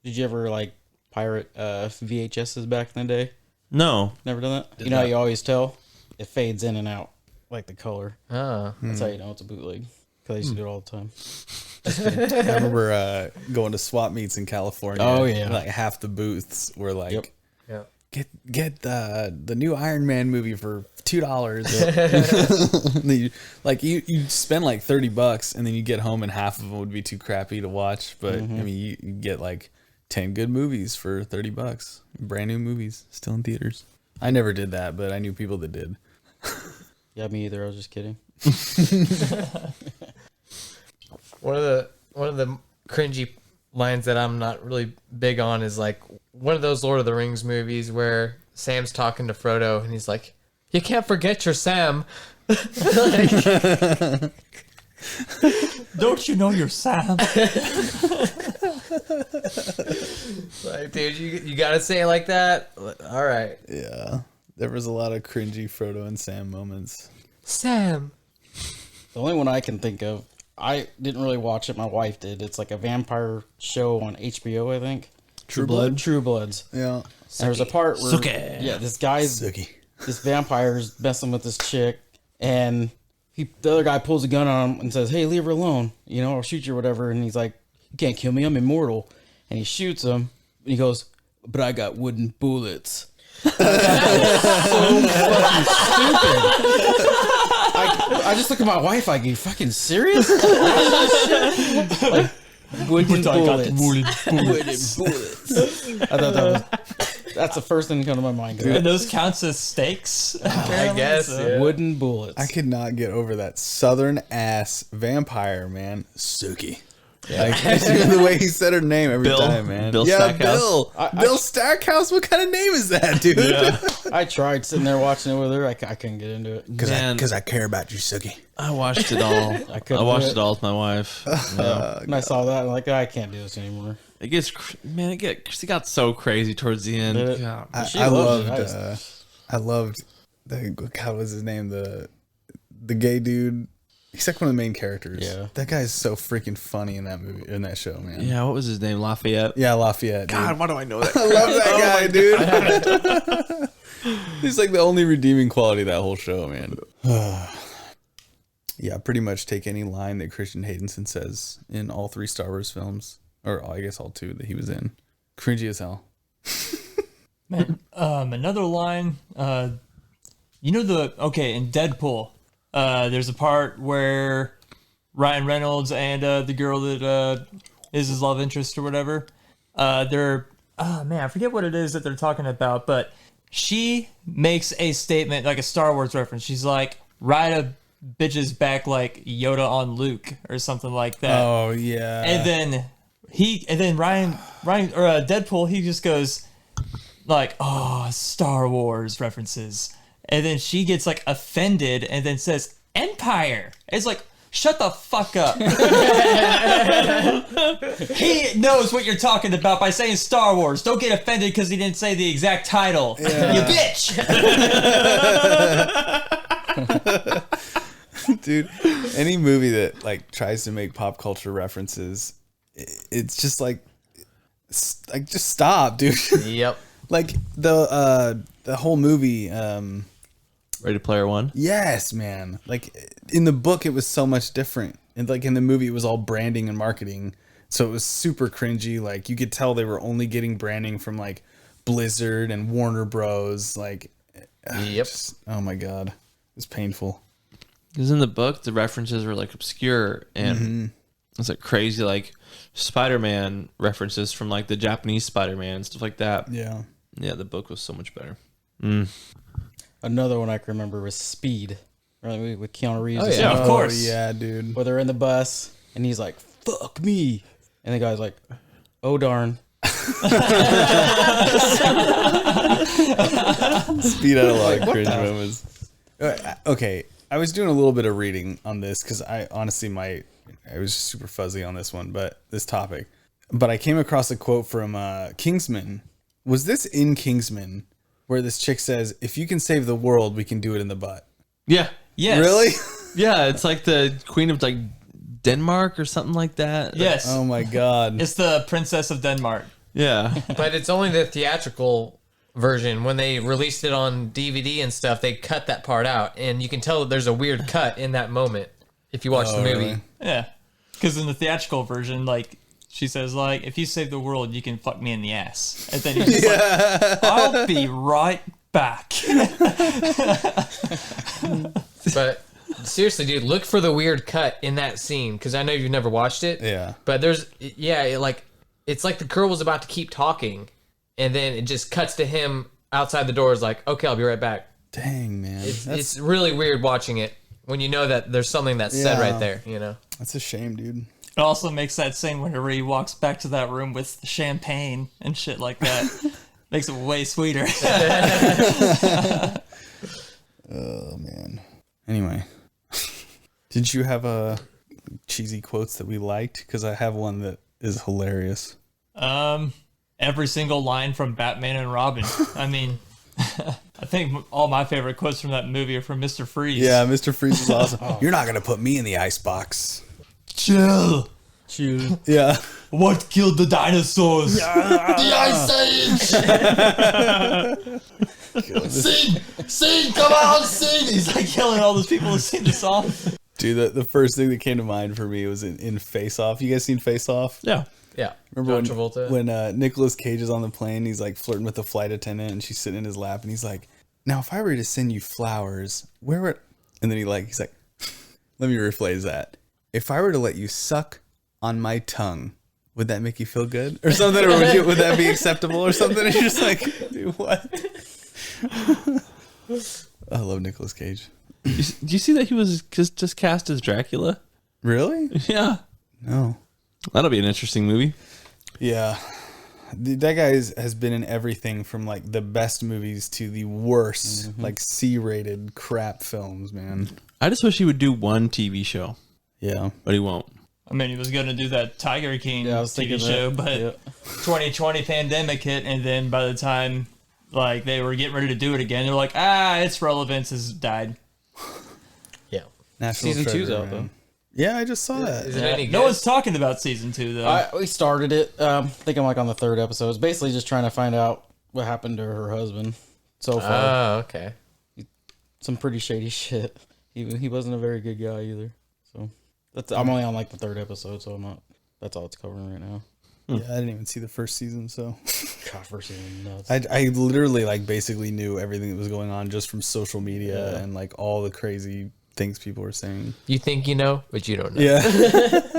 Did you ever like pirate VHSs back in the day? no, Never done that? You know how you always tell? It fades in and out, like the color. Oh. That's how you know it's a bootleg. Because I used to do it all the time. I remember going to swap meets in California. Oh, yeah. Like half the booths were like, Yep. Yeah. get the new Iron Man movie for $2. you spend like $30 and then you get home and half of them would be too crappy to watch. But I mean, you get like 10 good movies for $30, brand new movies still in theaters. I never did that, but I knew people that did. Yeah, me either. I was just kidding. One of the cringy lines that I'm not really big on is like one of those Lord of the Rings movies where Sam's talking to Frodo and he's like, "You can't forget your Sam." Don't you know you're Sam? Like, dude, you gotta say it like that. All right, Yeah, there was a lot of cringy Frodo and Sam moments. Sam. The only one I can think of, I didn't really watch it. My wife did. It's like a vampire show on HBO, I think. True Blood? True Bloods. Yeah, And there's a part where, Suki. yeah, this guy's, Suki. this vampire's messing with this chick, and the other guy pulls a gun on him and says, "Hey, leave her alone. You know, I'll shoot you or whatever." And he's like, "You can't kill me. I'm immortal." And he shoots him. And he goes, "But I got wooden bullets." So fucking stupid. I just look at my wife like, "Are you fucking serious?" Like, wooden bullets. Wooden bullets. I thought that's the first thing that come to my mind. And those counts as stakes? I guess. Yeah. Wooden bullets. I could not get over that southern ass vampire, man. Suki. Like, the way he said her name every Bill? time, man. Bill yeah, Stackhouse? Bill Stackhouse. What kind of name is that, dude? Yeah. I tried sitting there watching it with her. I couldn't get into it. Man. Because I care about you, Suki. I watched it all. I couldn't watched do it all with my wife. Yeah. And I saw that, I'm like, I can't do this anymore. It gets, it got so crazy towards the end. Did it? God. I loved God, was his name? The gay dude. He's like one of the main characters. Yeah. That guy is so freaking funny in that movie, in that show, man. Yeah, what was his name? Lafayette? Yeah, Lafayette. Dude. God, why do I know that? I love that guy, dude. He's like the only redeeming quality of that whole show, man. Yeah, pretty much take any line that Christian Haydenson says in all 3 Star Wars films, or I guess all 2 that he was in. Cringy as hell. Man, another line, in Deadpool, there's a part where Ryan Reynolds and the girl that is his love interest or whatever, I forget what it is that they're talking about, but she makes a statement, like a Star Wars reference. She's like, ride a bitch's back like Yoda on Luke or something like that. Oh yeah. And then Ryan or Deadpool, he just goes like, "Oh, Star Wars references," and then she gets like offended and then says Empire. It's like, shut the fuck up. He knows what you're talking about by saying Star Wars. Don't get offended because he didn't say the exact title. Yeah. You bitch. Dude, any movie that like tries to make pop culture references, it's just like just stop, dude. Yep. Like the whole movie, Ready Player One? yes, man. Like in the book, it was so much different, and like in the movie, it was all branding and marketing, so it was super cringy. Like you could tell they were only getting branding from like Blizzard and Warner Bros. Like, Yep. oh my god, it's painful. Because in the book, the references were like obscure and it's like crazy, like Spider-Man references from like the Japanese Spider-Man and stuff like that. Yeah. Yeah, the book was so much better. Another one I can remember was Speed, right, with Keanu Reeves. Oh, and yeah. stuff. Yeah, of course. Yeah, dude. Where they're in the bus and he's like, "Fuck me," and the guy's like, "Oh darn." Speed had a lot of cringe moments. Okay, I was doing a little bit of reading on this because I honestly I was super fuzzy on this one, but this topic. But I came across a quote from Kingsman. Was this in Kingsman where this chick says, "If you can save the world, we can do it in the butt"? Yeah. Yes. Really? Yeah, it's like the Queen of like Denmark or something like that. Yes. Oh my god. It's the Princess of Denmark. Yeah. But it's only the theatrical version. When they released it on DVD and stuff, they cut that part out, and you can tell that there's a weird cut in that moment if you watch the movie. really? Yeah. Because in the theatrical version, like, she says, like, if you save the world, you can fuck me in the ass. And then he's just like, I'll be right back. But seriously, dude, look for the weird cut in that scene because I know you've never watched it. Yeah. But it's like the girl was about to keep talking, and then it just cuts to him outside the door. Is like, okay, I'll be right back. Dang, man. It's really weird watching it when you know that there's something that's said Yeah. right there. You know. That's a shame, dude. It also makes that scene whenever he walks back to that room with champagne and shit like that. Makes it way sweeter. Oh man. Anyway, did you have cheesy quotes that we liked? Because I have one that is hilarious. Every single line from Batman and Robin. I mean, I think all my favorite quotes from that movie are from Mr. Freeze. Yeah, Mr. Freeze is awesome. You're not gonna put me in the icebox. Chill. Yeah. What killed the dinosaurs? The Ice Age! Sing! Come on, sing! He's like yelling at all those people to sing the song. Dude, the first thing that came to mind for me was in Face Off. You guys seen Face Off? Yeah. Yeah. Remember John Travolta. when Nicolas Cage is on the plane, he's like flirting with the flight attendant and she's sitting in his lap and he's like, "Now if I were to send you flowers, where would..." And then he's like, let me rephrase that. "If I were to let you suck on my tongue, would that make you feel good?" Or something, or would that be acceptable or something? And you're just like, dude, what? I love Nicolas Cage. Do you see that he was just cast as Dracula? Really? Yeah. No. That'll be an interesting movie. Yeah. That guy has been in everything from like the best movies to the worst, like C-rated crap films, man. I just wish he would do one TV show, Yeah. but he won't. I mean, he was going to do that Tiger King Yeah, I was TV thinking show, that. but Yep. 2020 pandemic hit, and then by the time like they were getting ready to do it again, they're like, its relevance has died. Yeah. National Season 2's treasure, out, man. though. Yeah, I just saw that. Is it any good? No one's talking about season 2 though. We started it. I think I'm like on the 3rd episode. It's basically just trying to find out what happened to her husband so far. Oh, okay. Some pretty shady shit. He wasn't a very good guy either. So I'm only on like the 3rd episode, so I'm not. That's all it's covering right now. Yeah, I didn't even see the first season, so God, first season nuts. I literally like basically knew everything that was going on just from social media and like all the crazy things people were saying. You think you know, but you don't know. Yeah.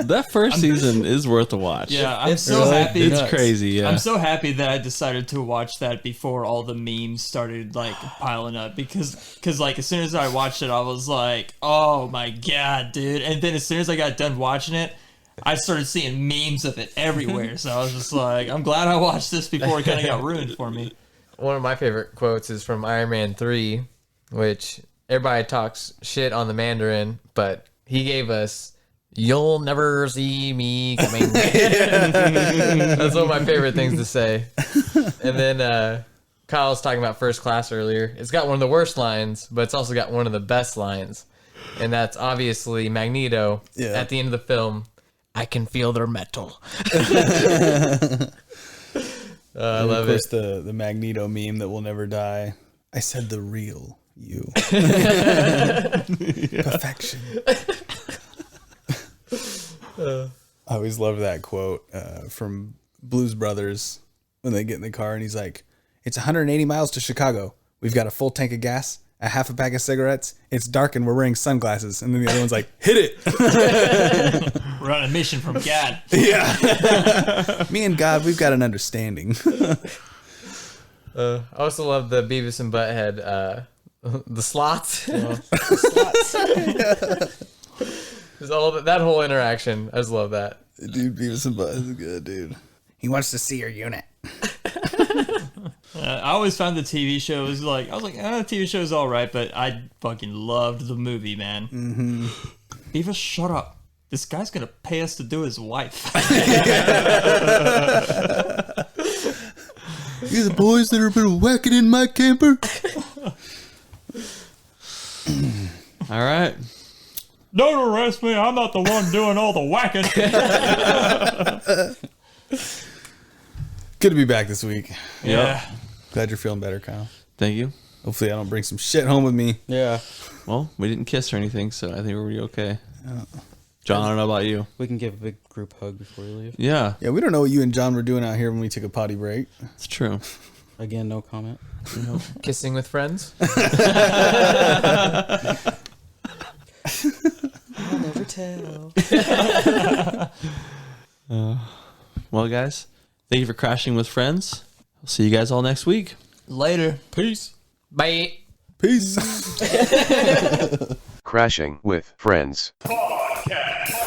That first season is worth a watch. yeah, I'm It's so really happy. It's crazy, yeah. I'm so happy that I decided to watch that before all the memes started like piling up because like as soon as I watched it, I was like, oh my god, dude! And then as soon as I got done watching it, I started seeing memes of it everywhere. So I was just like, I'm glad I watched this before it kind of got ruined for me. One of my favorite quotes is from Iron Man 3, which everybody talks shit on the Mandarin, but he gave us, "You'll never see me coming." That's one of my favorite things to say. And then Kyle was talking about First Class earlier. It's got one of the worst lines, but it's also got one of the best lines. And that's obviously Magneto at the end of the film. "I can feel their metal." I love Of course, it. the Magneto meme that will never die. I said the real you. Perfection. I always love that quote from Blues Brothers when they get in the car and he's like, "It's 180 miles to Chicago. We've got a full tank of gas, a half a pack of cigarettes. It's dark and we're wearing sunglasses." And then the other one's like, "Hit it." We're on a mission from God. Me and God, we've got an understanding. I also love the Beavis and Butthead, the slots. Just all that whole interaction. I just love that. Dude, Beavis and Butthead is good, dude. He wants to see your unit. I always found the TV shows like, I was like, the TV show's all right, but I fucking loved the movie, man. Mm-hmm. Beavis, shut up. This guy's gonna pay us to do his wife. You the boys that are been whacking in my camper? All right. Don't arrest me. I'm not the one doing all the whacking. Good to be back this week. Yeah. Glad you're feeling better, Kyle. Thank you. Hopefully I don't bring some shit home with me. Yeah, Well, we didn't kiss or anything, so I think we're really okay. John, I don't know about you. we can give a big group hug before we leave. Yeah, Yeah, we don't know what you and John were doing out here when we took a potty break. it's true. Again, no comment. Kissing with friends. I'll never tell. Well, guys, thank you for crashing with friends. I'll see you guys all next week. Later. Peace. Bye. Peace. Crashing with Friends. Podcast.